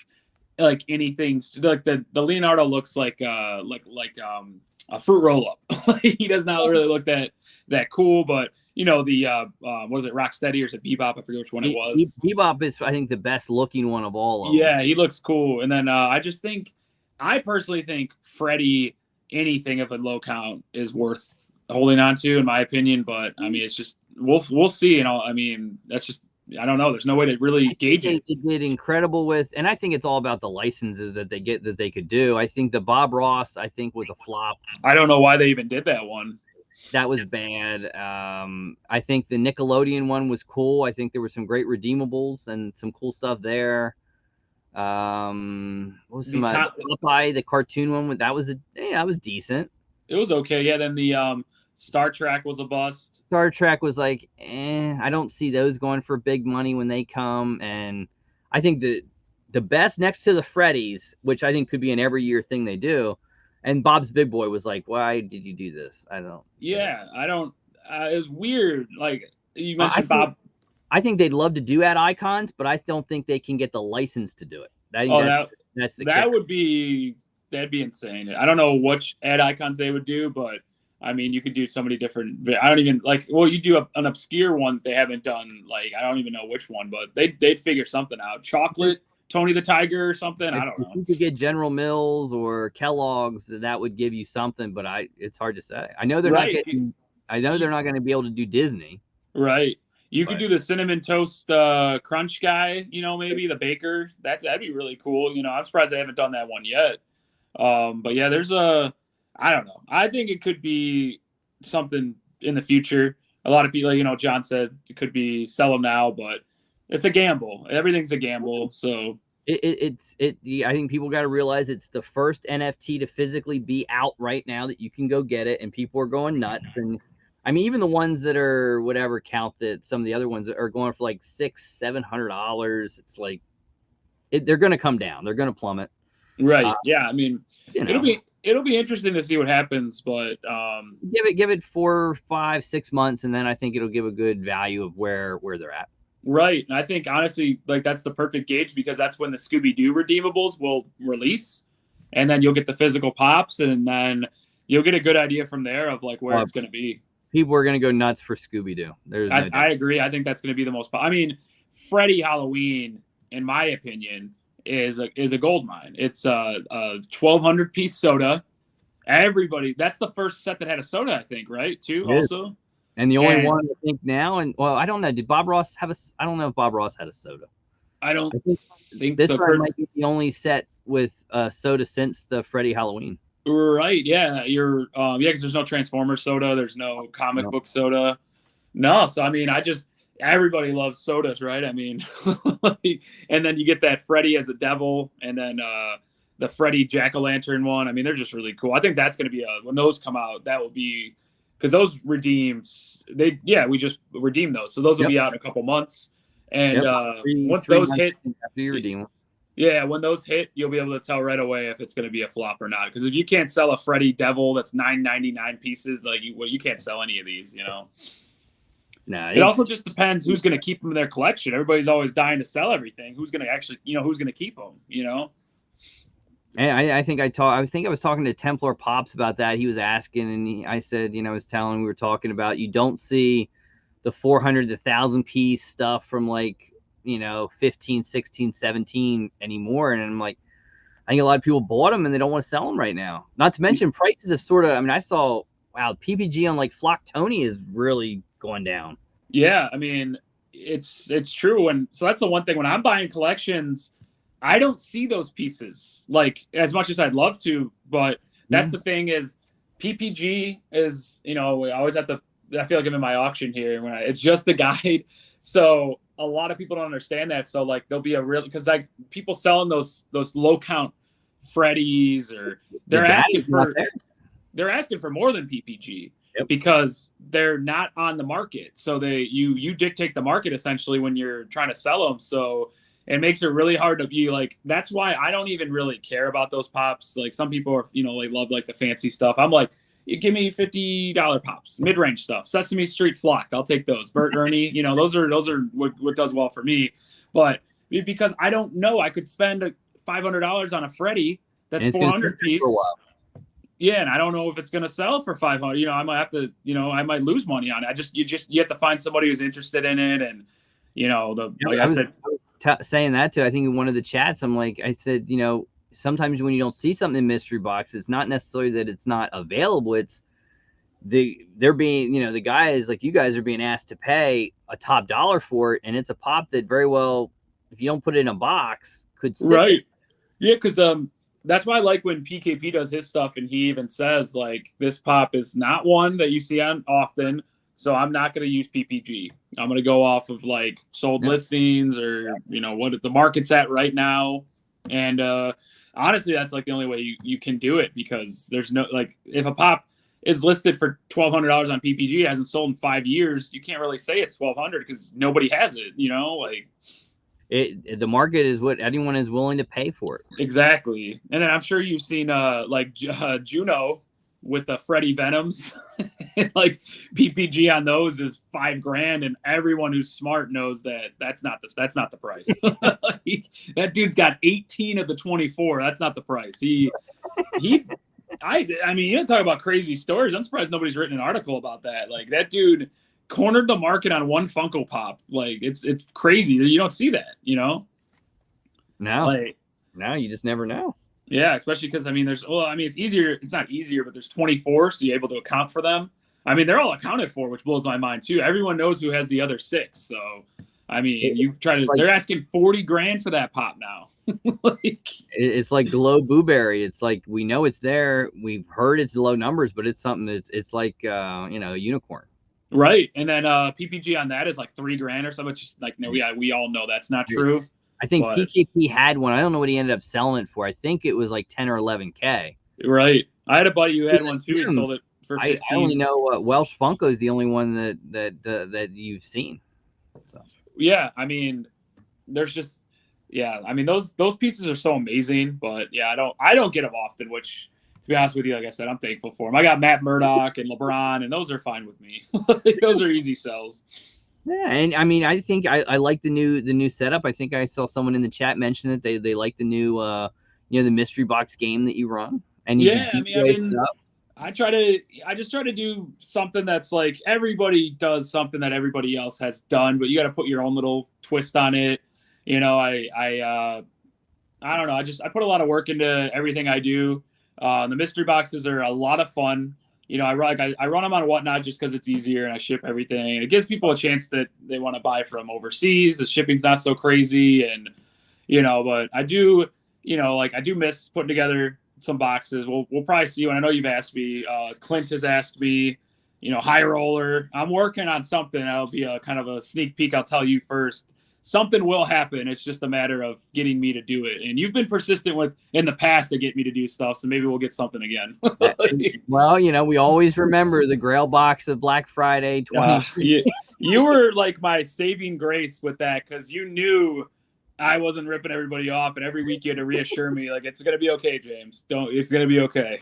Speaker 3: like anything. Like the Leonardo looks like a fruit roll up. He does not really look that cool, but was it Rocksteady or is it Bebop? I forget which one it was.
Speaker 1: Bebop is, I think, the best looking one of all of them.
Speaker 3: Yeah, he looks cool. And then I personally think Freddy, anything of a low count is worth holding on to, in my opinion. But I mean, it's just we'll see. I mean, that's just. I don't know. There's no way to really gauge it.
Speaker 1: They did incredible with, and I think it's all about the licenses that they get that they could do. I think the Bob Ross, was a flop.
Speaker 3: I don't know why they even did that one.
Speaker 1: That was bad. I think the Nickelodeon one was cool. I think there were some great redeemables and some cool stuff there. What was Popeye, the cartoon one? That was decent.
Speaker 3: It was okay. Yeah. Then the Star Trek was a bust.
Speaker 1: Star Trek was like, I don't see those going for big money when they come. And I think the best next to the Freddys, which I think could be an every year thing they do. And Bob's Big Boy was like, why did you do this? I don't.
Speaker 3: Yeah, I don't. It was weird. Like you mentioned, Bob.
Speaker 1: I think they'd love to do ad icons, but I don't think they can get the license to do it. That'd be insane. I don't know which ad icons they would do, but I mean, you could do so many different. I don't even like. Well, you do an obscure one that they haven't done. Like I don't even know which one, but they'd figure something out. Chocolate, Tony the Tiger, or something. I don't know. If you could get General Mills or Kellogg's, that would give you something. But it's hard to say. I know they're not getting. I know they're not going to be able to do Disney.
Speaker 3: Right. You could do the cinnamon toast crunch guy. Maybe the baker. That'd be really cool. I'm surprised they haven't done that one yet. But yeah, there's I don't know. I think it could be something in the future. A lot of people, John said it could be sell them now, but it's a gamble. Everything's a gamble. So
Speaker 1: I think people got to realize it's the first NFT to physically be out right now that you can go get it, and people are going nuts. And I mean, even the ones that are whatever count that some of the other ones are going for like $600-$700. It's like they're going to come down. They're going to plummet.
Speaker 3: Right. Yeah. I mean, it'll be interesting to see what happens, but
Speaker 1: give it 4, 5, 6 months, and then I think it'll give a good value of where they're at.
Speaker 3: Right. And I think honestly, like that's the perfect gauge because that's when the Scooby-Doo redeemables will release, and then you'll get the physical pops, and then you'll get a good idea from there of like where it's going to be.
Speaker 1: People are going to go nuts for Scooby-Doo.
Speaker 3: I agree. I think that's going to be the most. I mean, Freddy Halloween, in my opinion, is a gold mine. It's a 1,200 piece soda. That's the first set that had a soda, I think, right? Too also.
Speaker 1: And the only one I think now, and well, I don't know. Did Bob Ross have I don't know if Bob Ross had a soda.
Speaker 3: I think
Speaker 1: this
Speaker 3: so.
Speaker 1: one might be the only set with soda since the Freddy Halloween.
Speaker 3: Right. Yeah. Because there's no Transformers soda. There's no comic book soda. No. So I mean, everybody loves sodas, right? I mean, and then you get that Freddy as a devil, and then the Freddy jack-o'-lantern one. I mean, they're just really cool. I think that's going to be when those come out, that will be, because those redeems, we just redeem those. So those will be out in a couple months. And once those hit,
Speaker 1: after you redeem them.
Speaker 3: Yeah, when those hit, you'll be able to tell right away if it's going to be a flop or not. Because if you can't sell a Freddy Devil that's $9.99 pieces, like you can't sell any of these, you know.
Speaker 1: No,
Speaker 3: it also just depends who's going to keep them in their collection. Everybody's always dying to sell everything. Who's going to actually, who's going to keep them, you know?
Speaker 1: And I think I was talking to Templar Pops about that. He was asking, and I said, we were talking about, you don't see the 400 to 1,000 piece stuff from like, 15, 16, 17 anymore. And I'm like, I think a lot of people bought them and they don't want to sell them right now. Not to mention prices have sort of, I saw, wow, PPG on like Flock Tony is really going down.
Speaker 3: Yeah, I mean, it's true. And so that's the one thing when I'm buying collections, I don't see those pieces like as much as I'd love to, but that's the thing is PPG is, we always have to, I feel like I'm in my auction here when it's just the guide. So a lot of people don't understand that. So like there'll be a real, because like people selling those low count Freddys, or they're asking for more than PPG because they're not on the market. So you dictate the market essentially when you're trying to sell them. So it makes it really hard to be like, that's why I don't even really care about those pops. Like some people are, they love like the fancy stuff. I'm like, you give me $50 pops, mid-range stuff, Sesame Street Flock. I'll take those. Bert Ernie, those are what does well for me. But because I don't know, I could spend $500 on a Freddy that's 400 piece. Yeah, and I don't know if it's gonna sell for 500. I might have to, I might lose money on it. You have to find somebody who's interested in it, and I said,
Speaker 1: saying that too. I think in one of the chats, I said, sometimes when you don't see something in mystery box, it's not necessarily that it's not available. It's they're being, the guys like you guys are being asked to pay a top dollar for it, and it's a pop that very well, if you don't put it in a box, could sit
Speaker 3: right. Yeah, because that's why I like when PKP does his stuff, and he even says like this pop is not one that you see on often, so I'm not going to use PPG. I'm going to go off of like sold listings or what the market's at right now, and honestly, that's like the only way you can do it, because there's no, like, if a pop is listed for $1,200 on PPG, it hasn't sold in 5 years, you can't really say it's $1,200 because nobody has it, like
Speaker 1: the market is what anyone is willing to pay for it.
Speaker 3: Exactly. And then I'm sure you've seen like Juno with the Freddy Venoms. Like PPG on those is $5,000, and everyone who's smart knows that that's not the price. That dude's got 18 of the 24. That's not the price. I mean, you don't talk about crazy stories. I'm surprised nobody's written an article about that. Like that dude cornered the market on one Funko Pop. Like it's crazy. You don't see that, No,
Speaker 1: you just never know.
Speaker 3: Yeah, especially because it's easier. It's not easier, but there's 24, so you're able to account for them. I mean, they're all accounted for, which blows my mind too. Everyone knows who has the other 6. So, I mean, they're asking $40,000 for that pop now.
Speaker 1: It's like Glow Booberry. It's like, we know it's there. We've heard it's low numbers, but it's something it's like, a unicorn.
Speaker 3: Right. And then PPG on that is like $3,000 or something. It's just like, no, we all know that's not true.
Speaker 1: I think PKP had one. I don't know what he ended up selling it for. I think it was like 10 or 11K.
Speaker 3: Right. I had a buddy who had one too. He sold it for 15.
Speaker 1: I only know Welsh Funko is the only one that you've seen. So.
Speaker 3: Yeah, I mean, there's just I mean those pieces are so amazing, but I don't get them often. Which, to be honest with you, like I said, I'm thankful for them. I got Matt Murdock and LeBron, and those are fine with me. Those are easy sells.
Speaker 1: Yeah, and I mean, I think I like the new setup. I think I saw someone in the chat mention that they like the new the mystery box game that you run. And I just try to do something that's like everybody does something that everybody else has done, but you got to put your own little twist on it. I don't know. I put a lot of work into everything I do. The mystery boxes are a lot of fun. I run them on Whatnot just because it's easier and I ship everything. And it gives people a chance that they want to buy from overseas. The shipping's not so crazy. And, but I do, I do miss putting together some boxes. We'll probably see you. And I know you've asked me, Clint has asked me,
Speaker 3: high roller. I'm working on something. That'll be a kind of a sneak peek. I'll tell you first. Something will happen. It's just a matter of getting me to do it. And you've been persistent in the past to get me to do stuff. So maybe we'll get something again.
Speaker 1: Well, we always remember the Grail box of Black Friday 20.
Speaker 3: You were like my saving grace with that, because you knew I wasn't ripping everybody off. And every week you had to reassure me, like, it's going to be okay, James. It's going to be okay.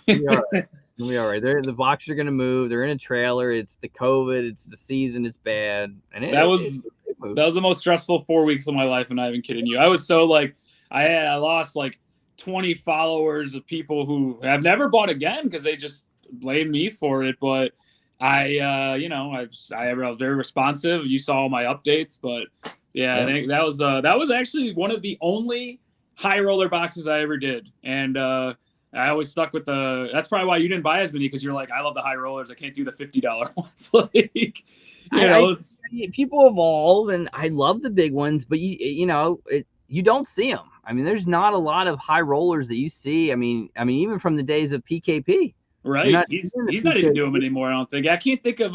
Speaker 1: We all right. The boxes are going to move. They're in a trailer. It's the COVID. It's the season. It's bad. And that was the most
Speaker 3: stressful 4 weeks of my life. I'm not even kidding you. I was so like, I lost like 20 followers of people who have never bought again because they just blamed me for it. But I was very responsive. You saw all my updates, but I think that was actually one of the only high roller boxes I ever did. And, I always stuck with that's probably why you didn't buy as many, because you're like, I love the high rollers. I can't do the $50 ones.
Speaker 1: People evolve, and I love the big ones, but you don't see them. I mean, there's not a lot of high rollers that you see. I mean, even from the days of PKP.
Speaker 3: Right. He's not even doing them anymore, I don't think. I can't think of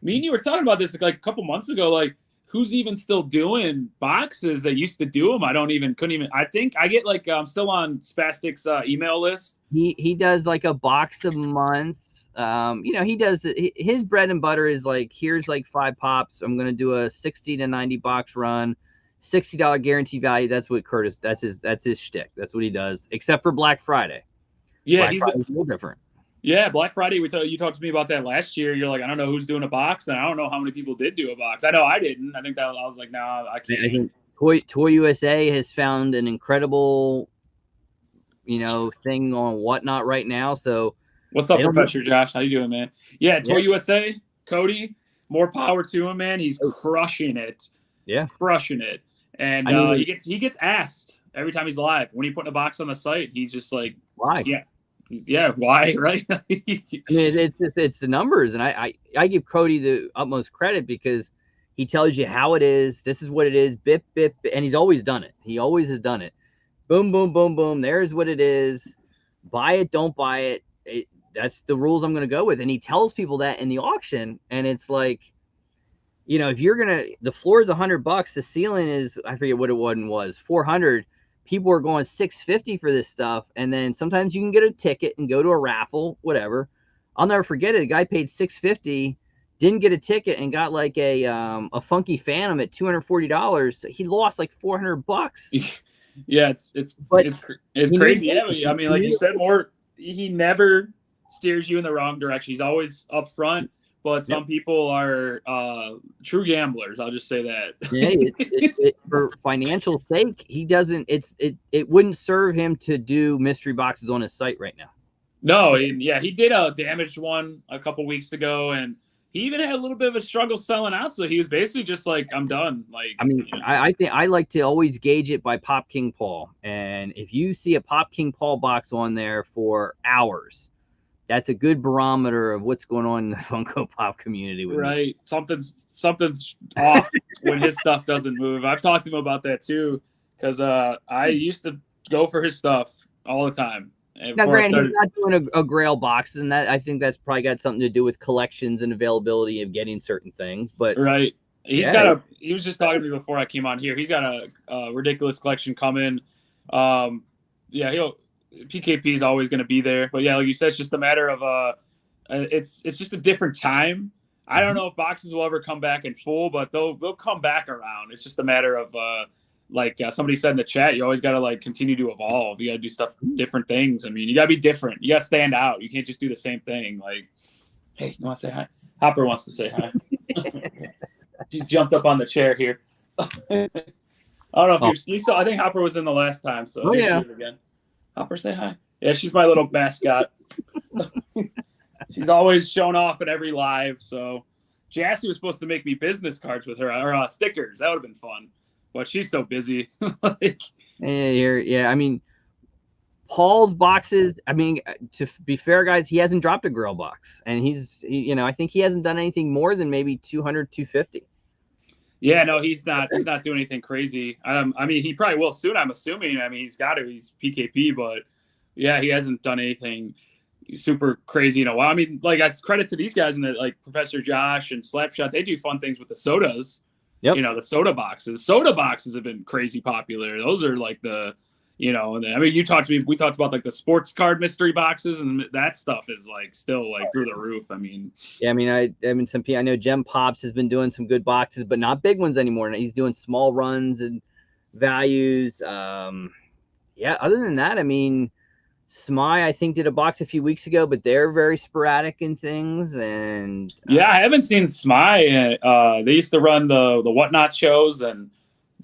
Speaker 3: me and you were talking about this like a couple months ago, like, who's even still doing boxes that used to do them? Couldn't even. I think I get like I'm still on Spastic's email list.
Speaker 1: He does like a box a month. He does his bread and butter is like, here's like 5 pops. I'm gonna do a 60 to 90 box run, $60 guarantee value. That's what Curtis. That's his shtick. That's what he does. Except for Black Friday.
Speaker 3: Yeah,
Speaker 1: Black Friday's a little different.
Speaker 3: Yeah, Black Friday, you talked to me about that last year. You're like, I don't know who's doing a box, and I don't know how many people did do a box. I know I didn't. I think that I was like, nah, I can't.
Speaker 1: I think Toy USA has found an incredible, thing on Whatnot right now. So
Speaker 3: what's up, Professor Josh? How you doing, man? Yeah, Toy USA, Cody, more power to him, man. He's crushing it.
Speaker 1: Yeah,
Speaker 3: crushing it. And he gets asked every time he's live when he put a box on the site. He's just like,
Speaker 1: why?
Speaker 3: Yeah, why, right?
Speaker 1: I mean, it's the numbers, and I give Cody the utmost credit because he tells you how it is. This is what it is. Bip, bip, and he's always done it. He always has done it. Boom, boom, boom, boom. There's what it is. Buy it, don't buy it. That's the rules I'm going to go with. And he tells people that in the auction, and it's like, if you're the floor is $100, the ceiling is, I forget what it was, 400. People are going $650 for this stuff, and then sometimes you can get a ticket and go to a raffle, whatever. I'll never forget it. A guy paid $650, didn't get a ticket, and got like a funky Phantom at $240. He lost like $400.
Speaker 3: Yeah, it's crazy. Yeah, I mean, like you said, he never steers you in the wrong direction. He's always up front. But some people are true gamblers. I'll just say that.
Speaker 1: Yeah, for financial sake, he doesn't. It wouldn't serve him to do mystery boxes on his site right now.
Speaker 3: No, he did a damaged one a couple weeks ago, and he even had a little bit of a struggle selling out. So he was basically just like, "I'm done." Like,
Speaker 1: I mean, I think I like to always gauge it by Pop King Paul, and if you see a Pop King Paul box on there for hours, that's a good barometer of what's going on in the Funko Pop community.
Speaker 3: Right. Something's off when his stuff doesn't move. I've talked to him about that too, because I used to go for his stuff all the time.
Speaker 1: Now, granted, he's not doing a Grail box, and that I think that's probably got something to do with collections and availability of getting certain things. But
Speaker 3: right. He was just talking to me before I came on here. He's got a ridiculous collection coming. PKP is always going to be there, but yeah, like you said, it's just a matter of it's just a different time. I don't know if boxes will ever come back in full, but they'll come back around. It's just a matter of somebody said in the chat, you always got to like continue to evolve. You got to do stuff, different things. I mean, you got to be different. You got to stand out. You can't just do the same thing. Like, hey, you want to say hi? Hopper wants to say hi. She jumped up on the chair here. I don't know if you saw. I think Hopper was in the last time, so here she is again. Hopper, say hi. Yeah, she's my little mascot. She's always shown off at every live. So Jassy was supposed to make me business cards with her, or stickers. That would have been fun. But she's so busy.
Speaker 1: I mean, Paul's boxes, I mean, to be fair, guys, he hasn't dropped a Grail box. And I think he hasn't done anything more than maybe 200, 250.
Speaker 3: Yeah, no, he's not doing anything crazy. I mean, he probably will soon, I'm assuming. I mean, he's got to. He's PKP, but yeah, he hasn't done anything super crazy in a while. I mean, like, I credit to these guys, and like Professor Josh and Slapshot, they do fun things with the sodas.
Speaker 1: Yep.
Speaker 3: You know, the soda boxes. Soda boxes have been crazy popular. Those are like the, you know, and then, I mean, we talked about like the sports card mystery boxes, and that stuff is like still like through the roof. I mean,
Speaker 1: yeah, I mean, some people, I know Gem Pops has been doing some good boxes, but not big ones anymore. He's doing small runs and values. Yeah, other than that, I mean, Smy, I think, did a box a few weeks ago, but they're very sporadic in things. And
Speaker 3: yeah, I haven't seen Smy. They used to run the Whatnot shows, and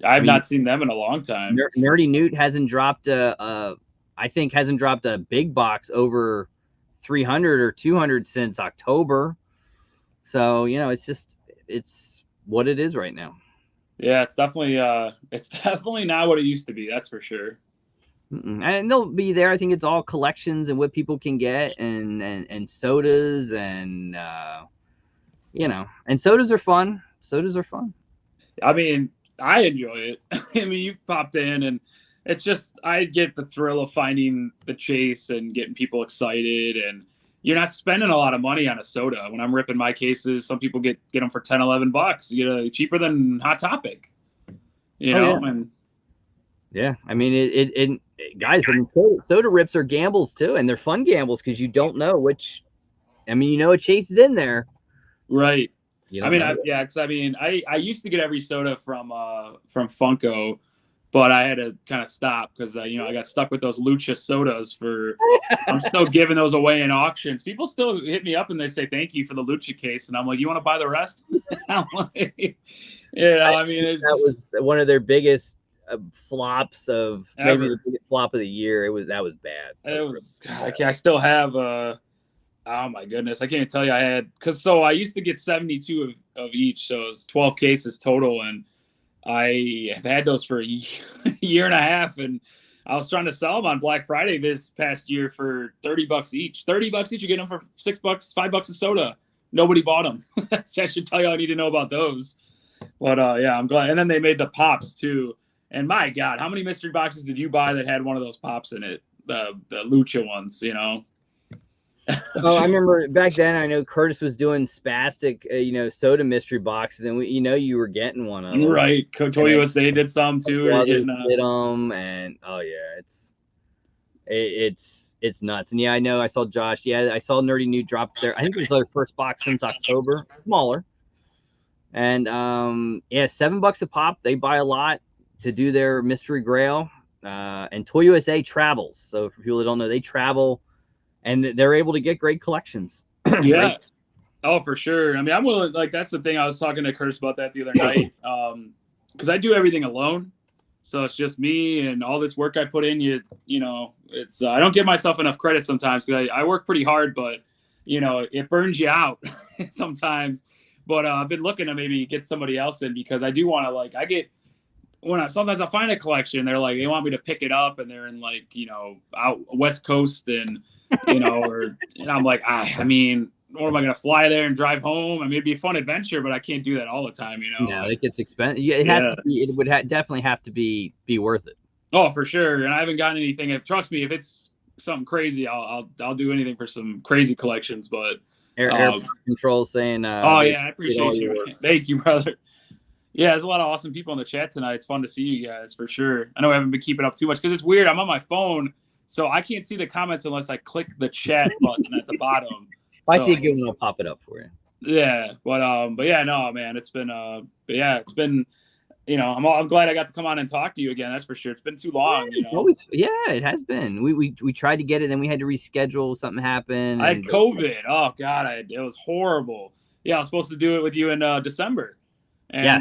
Speaker 3: I've not seen them in a long time.
Speaker 1: Nerdy Newt hasn't dropped I think hasn't dropped a big box over 300 or 200 since October. So, you know, it's what it is right now.
Speaker 3: Yeah, it's definitely not what it used to be. That's for sure.
Speaker 1: And they'll be there. I think it's all collections and what people can get, and sodas, and you know, and sodas are fun.
Speaker 3: I mean, I enjoy it. I mean, you popped in, and it's just, I get the thrill of finding the chase and getting people excited, and you're not spending a lot of money on a soda. When I'm ripping my cases, some people get them for $10-11. You know, cheaper than Hot Topic. You know,
Speaker 1: yeah.
Speaker 3: and
Speaker 1: yeah, I mean, it guys, I mean, soda rips are gambles too, and they're fun gambles because you don't know which. I mean, you know, a chase is in there,
Speaker 3: right?
Speaker 1: I mean,
Speaker 3: because I mean, I used to get every soda from Funko, but I had to kind of stop because you know, I got stuck with those Lucha sodas for. I'm still giving those away in auctions. People still hit me up and they say thank you for the Lucha case, and I'm like, you want to buy the rest? I'm like, you know, I mean,
Speaker 1: that was one of their biggest flops of
Speaker 3: ever.
Speaker 1: Maybe the biggest flop of the year. That was bad.
Speaker 3: It was. I still have. Oh my goodness, I can't tell you. I had I used to get 72 of each, so it was 12 cases total, and I have had those for a year and a half, and I was trying to sell them on Black Friday this past year for $30 each. $30 each, you get them for $6, $5 a soda. Nobody bought them. So I should tell you all I need to know about those. But yeah, I'm glad. And then they made the pops too. And my God, how many mystery boxes did you buy that had one of those pops in it? The Lucha ones, you know?
Speaker 1: Oh, I remember back then. I know Curtis was doing spastic, you know, soda mystery boxes, and you were getting one of them.
Speaker 3: Right, Toy USA did some too.
Speaker 1: Did them, and oh yeah, it's nuts. And yeah, I know. I saw Josh. Yeah, I saw Nerdy New drop there. I think it was their first box since October, smaller. And yeah, $7 a pop. They buy a lot to do their mystery grail. And Toy USA travels. So for people that don't know, they travel. And they're able to get great collections.
Speaker 3: Yeah.
Speaker 1: Right?
Speaker 3: Oh, for sure. I mean, I'm willing. Like, that's the thing. I was talking to Curtis about that the other night. Because I do everything alone, so it's just me and all this work I put in. You know, it's I don't give myself enough credit sometimes because I work pretty hard, but you know, it burns you out sometimes. But I've been looking to maybe get somebody else in because I do want to sometimes I find a collection. They're like, they want me to pick it up, and they're in like, you know, out West Coast, and you know, and I'm like, I mean, what am I going to fly there and drive home? I mean, it'd be a fun adventure, but I can't do that all the time, you know?
Speaker 1: Yeah, it gets expensive. Yeah, it would definitely have to be worth it.
Speaker 3: Oh, for sure. And I haven't gotten anything. Trust me, if it's something crazy, I'll do anything for some crazy collections, but
Speaker 1: Air control saying,
Speaker 3: oh yeah, I appreciate you. Thank you, brother. Yeah, there's a lot of awesome people in the chat tonight. It's fun to see you guys for sure. I know I haven't been keeping up too much because it's weird. I'm on my phone, so I can't see the comments unless I click the chat button at the bottom.
Speaker 1: If I see a good one, I'll pop it up for you.
Speaker 3: Yeah, but yeah, no, man, it's been you know, I'm glad I got to come on and talk to you again. That's for sure. It's been too long, you know.
Speaker 1: It has been. We tried to get it, then we had to reschedule. Something happened.
Speaker 3: I had COVID. Oh God, it was horrible. Yeah, I was supposed to do it with you in December, and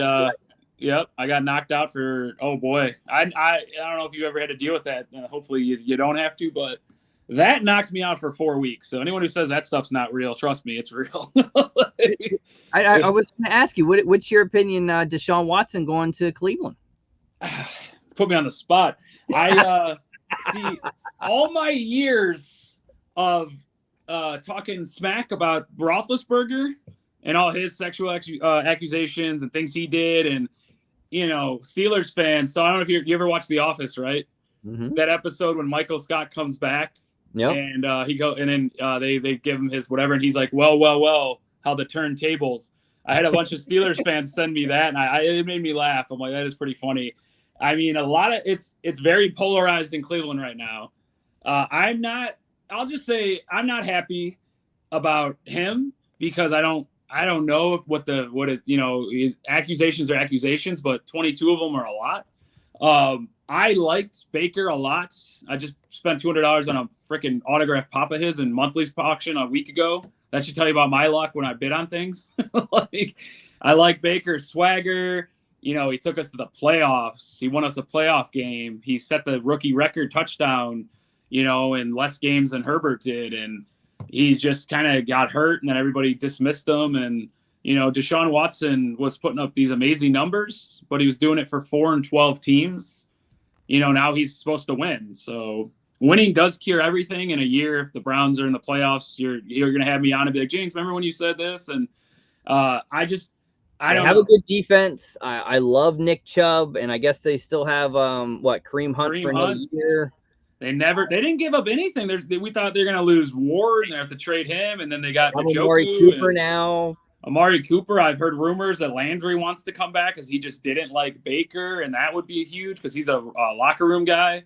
Speaker 3: yep, I got knocked out for. Oh boy, I don't know if you ever had to deal with that. Hopefully you don't have to, but that knocked me out for 4 weeks. So anyone who says that stuff's not real, trust me, it's real.
Speaker 1: I was going to ask you, what's your opinion, Deshaun Watson going to Cleveland?
Speaker 3: Put me on the spot. I see all my years of talking smack about Roethlisberger and all his sexual accusations and things he did, and you know, Steelers fans. So I don't know if you ever watched The Office, right?
Speaker 1: Mm-hmm.
Speaker 3: That episode when Michael Scott comes back
Speaker 1: Yep.
Speaker 3: And then they give him his whatever, and he's like, well, how the turntables. I had a bunch of Steelers fans send me that, and it made me laugh. I'm like, that is pretty funny. I mean, it's very polarized in Cleveland right now. I'll just say I'm not happy about him because I don't know his accusations are accusations, but 22 of them are a lot. I liked Baker a lot. I just spent $200 on a freaking autographed pop of his in Monthly's auction a week ago. That should tell you about my luck when I bid on things. I like Baker's swagger. He took us to the playoffs. He won us a playoff game. He set the rookie record touchdown, in less games than Herbert did. And he just kind of got hurt, and then everybody dismissed him. And, Deshaun Watson was putting up these amazing numbers, but he was doing it for 4 and 12 teams. Now he's supposed to win. So winning does cure everything in a year. If the Browns are in the playoffs, you're going to have me on and be like, James, remember when you said this? And I don't
Speaker 1: have
Speaker 3: know.
Speaker 1: a good defense. I love Nick Chubb, and I guess they still have Kareem Hunt for another year.
Speaker 3: They didn't give up anything. We thought they were going to lose Ward and they have to trade him, and then they got
Speaker 1: Amari Cooper now.
Speaker 3: Amari Cooper. I've heard rumors that Landry wants to come back because he just didn't like Baker, and that would be huge because he's a locker room guy.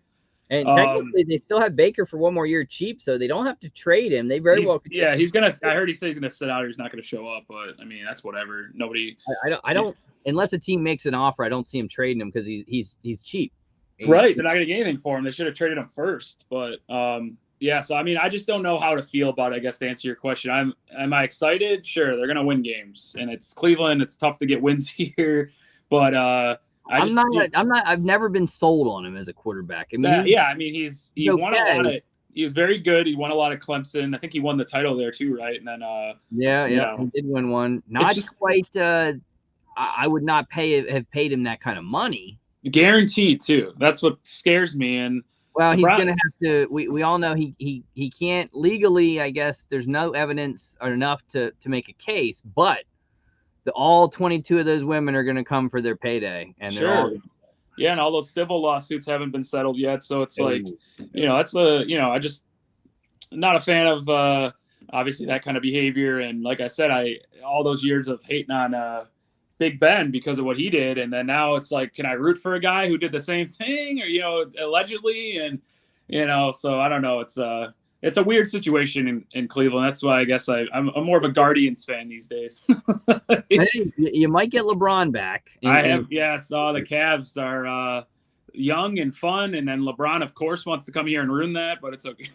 Speaker 1: And technically, they still have Baker for one more year cheap, so they don't have to trade him. They very well could.
Speaker 3: Yeah, he's gonna. I heard he said he's gonna sit out. Or he's not gonna show up. But I mean, that's whatever. Nobody.
Speaker 1: I don't. Unless a team makes an offer, I don't see him trading him because he's cheap.
Speaker 3: Right, they're not gonna get anything for him. They should have traded him first. But yeah. So I mean, I just don't know how to feel about it, I guess, to answer your question. Am I excited? Sure, they're gonna win games, and it's Cleveland. It's tough to get wins here, but
Speaker 1: I've never been sold on him as a quarterback. I mean,
Speaker 3: he won a lot of. He was very good. He won a lot of Clemson. I think he won the title there too, right? And then
Speaker 1: he did win one. Not quite. I would not have paid him that kind of money.
Speaker 3: Guaranteed too. That's what scares me. And
Speaker 1: well, he's going to have to. We all know he can't legally. I guess there's no evidence or enough to make a case, but. All 22 of those women are going to come for their payday, and
Speaker 3: sure. Yeah, and all those civil lawsuits haven't been settled yet, so it's like, that's I just not a fan of obviously that kind of behavior. And like I said, all those years of hating on Big Ben because of what he did, and then now it's like, can I root for a guy who did the same thing, or allegedly, and so I don't know. It's a weird situation in Cleveland. That's why I guess I'm more of a Guardians fan these days.
Speaker 1: You might get LeBron back.
Speaker 3: I saw the Cavs are young and fun, and then LeBron, of course, wants to come here and ruin that, but it's okay.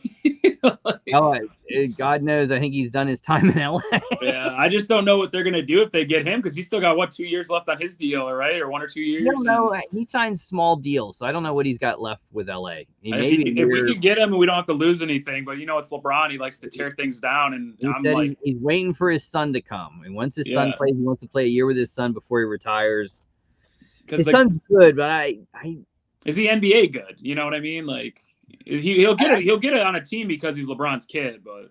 Speaker 1: God knows, I think he's done his time in LA.
Speaker 3: Yeah, I just don't know what they're gonna do if they get him because he's still got 2 years left on his deal, right? Or 1 or 2 years.
Speaker 1: I don't know. He signs small deals, so I don't know what he's got left with LA.
Speaker 3: If we could get him and we don't have to lose anything, but it's LeBron. He likes to tear things down, and
Speaker 1: he's waiting for his son to come. And once his son plays, he wants to play a year with his son before he retires. His son's good, but
Speaker 3: is he NBA good? You know what I mean? Like he'll get it on a team because he's LeBron's kid, but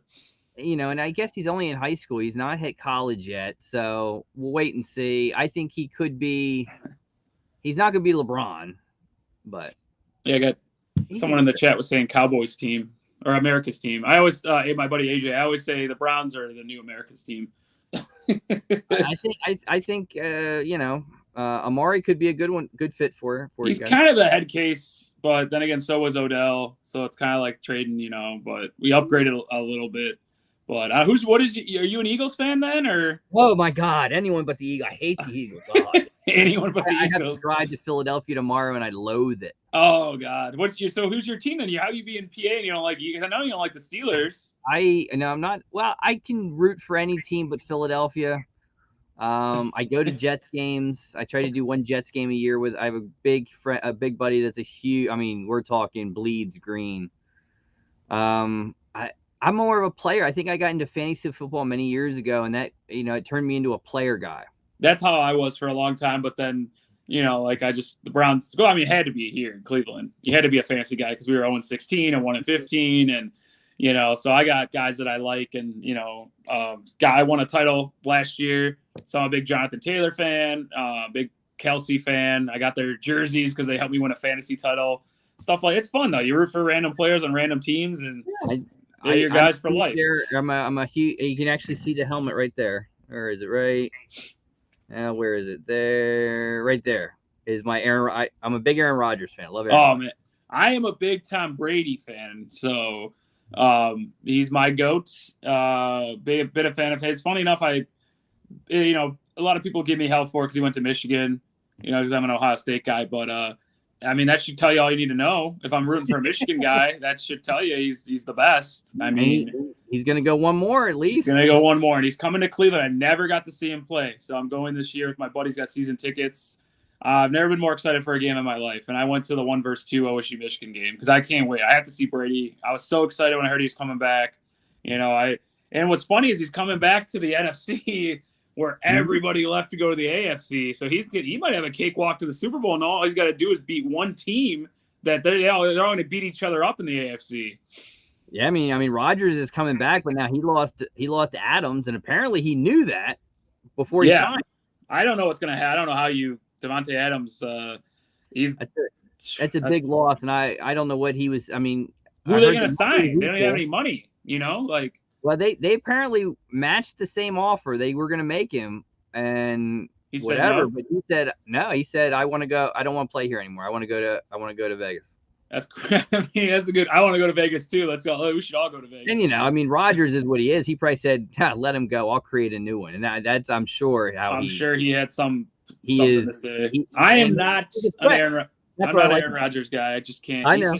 Speaker 1: and I guess he's only in high school. He's not hit college yet, so we'll wait and see. I think he could be. He's not going to be LeBron, but
Speaker 3: yeah, I got someone in the chat was saying Cowboys team or America's team. I always, my buddy AJ, I always say the Browns are the new America's team.
Speaker 1: I think Amari could be a good fit for
Speaker 3: he's kind of the head case, but then again, so was Odell. So it's kind of like trading, but we upgraded a little bit. But are you an Eagles fan then, or?
Speaker 1: Oh my God, anyone but the Eagles. I hate the Eagles.
Speaker 3: Anyone but the Eagles.
Speaker 1: I have to drive to Philadelphia tomorrow, and I loathe it.
Speaker 3: Oh God, so who's your team then? How you be in PA and you don't like? I know you don't like the Steelers.
Speaker 1: I'm not. Well, I can root for any team but Philadelphia. I go to Jets games. I try to do one Jets game a year I have a big buddy that's a huge. I mean, we're talking bleeds green. I'm more of a player. I think I got into fantasy football many years ago, and that it turned me into a player guy.
Speaker 3: That's how I was for a long time, but then the Browns. Well, I mean, it had to be here in Cleveland. You had to be a fantasy guy because we were 0-16 and 1-15, and so I got guys that I like, and guy won a title last year, so I'm a big Jonathan Taylor fan, big Kelsey fan. I got their jerseys because they helped me win a fantasy title. stuff like it's fun though. You root for random players on random teams, and they're your
Speaker 1: I'm
Speaker 3: guys for life.
Speaker 1: I'm a huge. You can actually see the helmet right there. Or is it right? Where is it? There, right there is my Aaron. I'm a big Aaron Rodgers fan. Love Aaron.
Speaker 3: Oh man, I am a big Tom Brady fan. So he's my goat. Bit a fan of his. Funny enough, a lot of people give me hell for because he went to Michigan. Because I'm an Ohio State guy, but I mean that should tell you all you need to know. If I'm rooting for a Michigan guy, that should tell you he's the best. I mean,
Speaker 1: he's gonna go one more at least.
Speaker 3: He's gonna go one more, and he's coming to Cleveland. I never got to see him play, so I'm going this year with my buddies. Got season tickets. I've never been more excited for a game in my life, and I went to the 1-2 OSU Michigan game because I can't wait. I have to see Brady. I was so excited when I heard he was coming back. And what's funny is he's coming back to the NFC. Where everybody left to go to the AFC, so he might have a cakewalk to the Super Bowl, and all he's got to do is beat one team that they're all going to beat each other up in the AFC.
Speaker 1: Yeah, I mean, Rodgers is coming back, but now he lost to Adams, and apparently he knew that before he signed.
Speaker 3: I don't know what's going to happen. I don't know how Devontae Adams.
Speaker 1: That's a big loss, and I don't know what he was. I mean,
Speaker 3: who are they going to sign? They don't have any money.
Speaker 1: Well, they apparently matched the same offer they were going to make him, and
Speaker 3: he
Speaker 1: whatever.
Speaker 3: Said no.
Speaker 1: But he said no. He said, "I want to go. I don't want to play here anymore. I want to go to Vegas."
Speaker 3: That's that's a good. I want to go to Vegas too. Let's go. We should all go to Vegas.
Speaker 1: And I mean, Rodgers is what he is. He probably said, "Let him go. I'll create a new one." And that's I'm sure
Speaker 3: I'm sure he had something to say.
Speaker 1: I
Speaker 3: am not an Aaron Rodgers guy. I just can't.
Speaker 1: I know.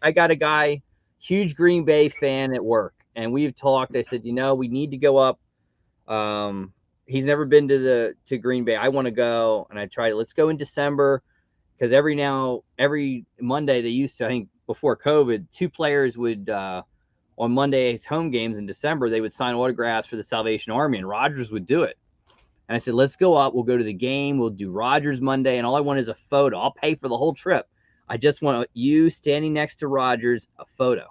Speaker 1: I got a guy, huge Green Bay fan at work. And we've talked. I said, we need to go up. He's never been to Green Bay. I want to go, and I tried. Let's go in December, because every Monday they used to. I think before COVID, 2 players would on Monday's home games in December they would sign autographs for the Salvation Army, and Rodgers would do it. And I said, let's go up. We'll go to the game. We'll do Rodgers Monday, and all I want is a photo. I'll pay for the whole trip. I just want you standing next to Rodgers, a photo.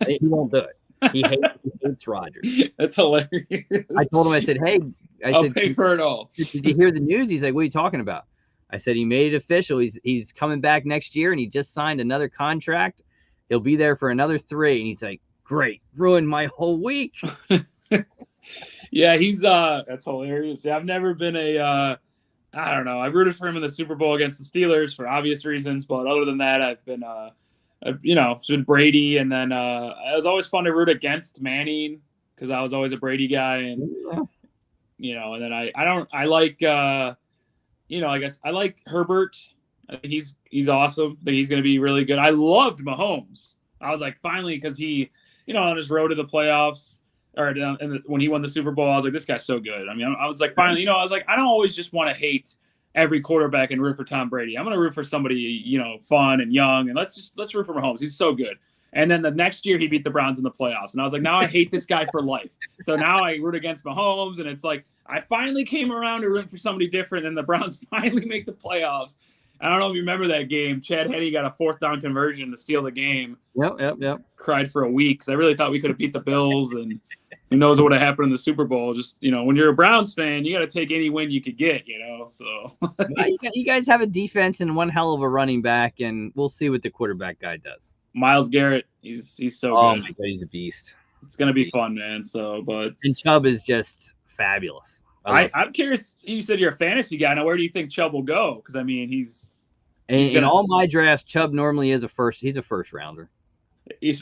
Speaker 1: He won't do it. He hates Rodgers.
Speaker 3: That's hilarious.
Speaker 1: I told him, I said, hey,
Speaker 3: I'll pay for it all.
Speaker 1: Did you hear the news? He's like, what are you talking about? I said, he made it official. He's coming back next year, and he just signed another contract. He'll be there for another 3. And he's like, great, ruined my whole week.
Speaker 3: Yeah, he's that's hilarious. Yeah, I've never been I don't know. I rooted for him in the Super Bowl against the Steelers for obvious reasons, but other than that, I've been it's been Brady, and then it was always fun to root against Manning because I was always a Brady guy, and and then I like I guess I like Herbert. I think he's awesome. I think he's going to be really good. I loved Mahomes. I was like, finally, because he on his road to the playoffs or when he won the Super Bowl, I was like, this guy's so good. I mean, I was like, finally, I was like, I don't always just want to hate every quarterback and root for Tom Brady. I'm going to root for somebody, fun and young, and let's root for Mahomes. He's so good. And then the next year he beat the Browns in the playoffs. And I was like, now I hate this guy for life. So now I root against Mahomes, and it's like I finally came around to root for somebody different, and the Browns finally make the playoffs. I don't know if you remember that game. Chad Henne got a 4th down conversion to seal the game.
Speaker 1: Yep.
Speaker 3: Cried for a week because I really thought we could have beat the Bills, and who knows what would have happened in the Super Bowl. Just, when you're a Browns fan, you got to take any win you could get, so.
Speaker 1: You guys have a defense and one hell of a running back, and we'll see what the quarterback guy does.
Speaker 3: Myles Garrett, he's so good.
Speaker 1: Oh, my God, he's a beast.
Speaker 3: It's going to be fun, man. So,
Speaker 1: and Chubb is just fabulous.
Speaker 3: I'm curious. You said you're a fantasy guy. Now, where do you think Chubb will go? Because, I mean,
Speaker 1: in all my drafts, Chubb normally is he's a first rounder.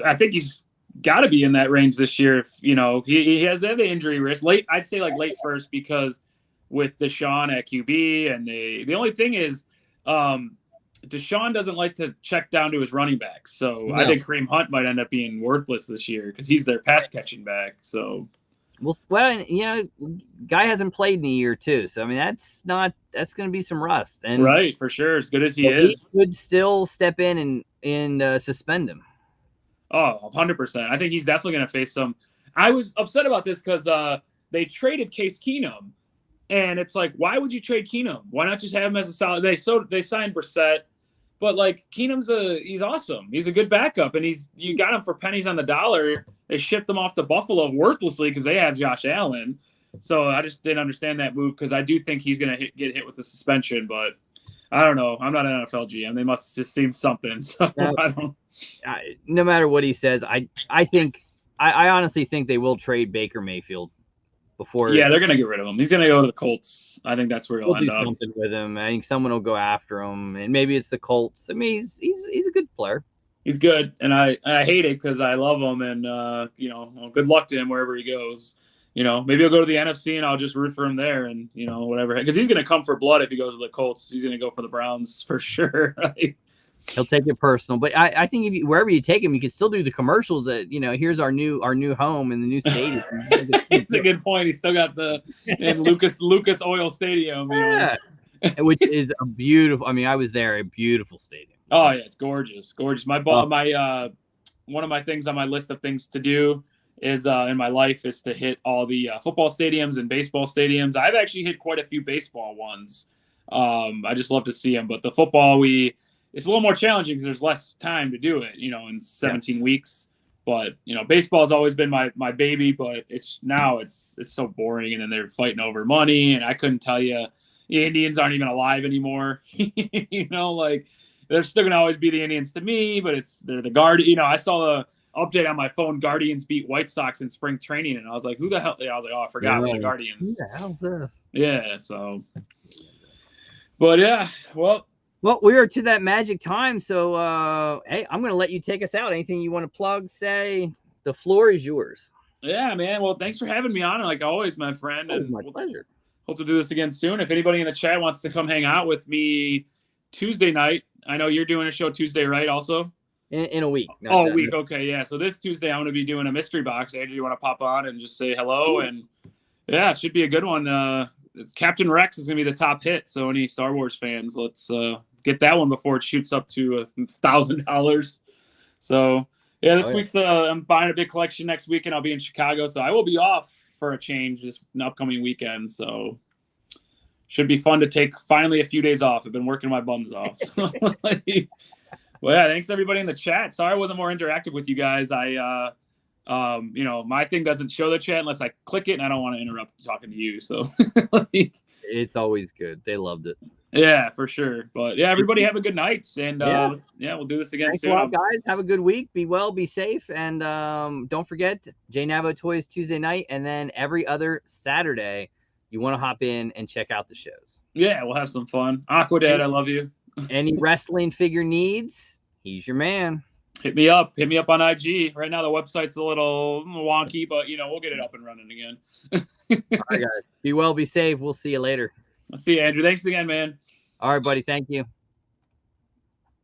Speaker 3: I think he's got to be in that range this year. If, he has the injury risk. I'd say late first, because with Deshaun at QB, and the only thing is Deshaun doesn't like to check down to his running back. So no. I think Kareem Hunt might end up being worthless this year because he's their pass catching back. So.
Speaker 1: Well, guy hasn't played in a year too, so I mean that's going to be some rust. And
Speaker 3: right, for sure, as good as he is,
Speaker 1: he could still step in and suspend him.
Speaker 3: Oh, 100%. I think he's definitely going to face some. I was upset about this because they traded Case Keenum, and it's like, why would you trade Keenum? Why not just have him as a solid? They signed Brissett, but Keenum's he's awesome. He's a good backup, and you got him for pennies on the dollar. They shipped him off to Buffalo worthlessly because they have Josh Allen. So I just didn't understand that move because I do think he's going to get hit with the suspension. But I don't know. I'm not an NFL GM. They must just seen something. So I don't.
Speaker 1: No matter what he says, I honestly think they will trade Baker Mayfield before.
Speaker 3: Yeah, they're gonna get rid of him. He's gonna go to the Colts. I think that's where he'll end
Speaker 1: do
Speaker 3: up.
Speaker 1: Something with him. I think someone will go after him, and maybe it's the Colts. I mean, he's a good player.
Speaker 3: He's good, and I hate it because I love him, and well, good luck to him wherever he goes. Maybe he'll go to the NFC, and I'll just root for him there, and whatever. Because he's gonna come for blood if he goes to the Colts. He's gonna go for the Browns for sure. Right?
Speaker 1: He'll take it personal, but I think wherever you take him, you can still do the commercials that here's our new home in the new stadium.
Speaker 3: It's a good point. He's still got the in Lucas Oil Stadium,
Speaker 1: yeah, which is a beautiful. I mean, I was there, a beautiful stadium.
Speaker 3: Oh yeah, it's gorgeous. My one of my things on my list of things to do is in my life is to hit all the football stadiums and baseball stadiums. I've actually hit quite a few baseball ones. I just love to see them, but the football it's a little more challenging because there's less time to do it, in 17 weeks. But baseball has always been my baby, but it's so boring, and then they're fighting over money, and I couldn't tell you the Indians aren't even alive anymore. Like they're still gonna always be the Indians to me, but they're the Guardians. I saw the update on my phone. Guardians beat White Sox in spring training, and I was like, "Who the hell?" I was like, "Oh, I forgot we're the Guardians."
Speaker 1: Who the hell's this?
Speaker 3: Yeah. So, but yeah, well,
Speaker 1: we are to that magic time. So, hey, I'm gonna let you take us out. Anything you want to plug? Say, the floor is yours.
Speaker 3: Yeah, man. Well, thanks for having me on, like always, my friend.
Speaker 1: And my pleasure.
Speaker 3: Hope to do this again soon. If anybody in the chat wants to come hang out with me Tuesday night, I know you're doing a show Tuesday, right? Also,
Speaker 1: in a week.
Speaker 3: A week. Okay, yeah. So this Tuesday, I'm going to be doing a mystery box. Andrew, you want to pop on and just say hello? And yeah, it should be a good one. Captain Rex is going to be the top hit. So any Star Wars fans, let's get that one before it shoots up to $1,000. So yeah, this week's I'm buying a big collection next week, and I'll be in Chicago, so I will be off for a change this upcoming weekend. So should be fun to take finally a few days off. I've been working my buns off. Well, yeah, thanks everybody in the chat. Sorry I wasn't more interactive with you guys. My thing doesn't show the chat unless I click it, and I don't want to interrupt talking to you. So
Speaker 1: it's always good. They loved it.
Speaker 3: Yeah, for sure. But yeah, everybody have a good night, and we'll do this again
Speaker 1: Thanks
Speaker 3: soon.
Speaker 1: A lot, guys. Have a good week. Be well, be safe, and don't forget Jnavo Toys Tuesday night, and then every other Saturday, you want to hop in and check out the shows.
Speaker 3: Yeah, we'll have some fun. Aquadad, I love you.
Speaker 1: Any wrestling figure needs, he's your man.
Speaker 3: Hit me up on IG. Right now the website's a little wonky, but we'll get it up and running again.
Speaker 1: All right, guys. Be well, be safe. We'll see you later.
Speaker 3: I'll see you, Andrew. Thanks again, man.
Speaker 1: All right, buddy. Thank you.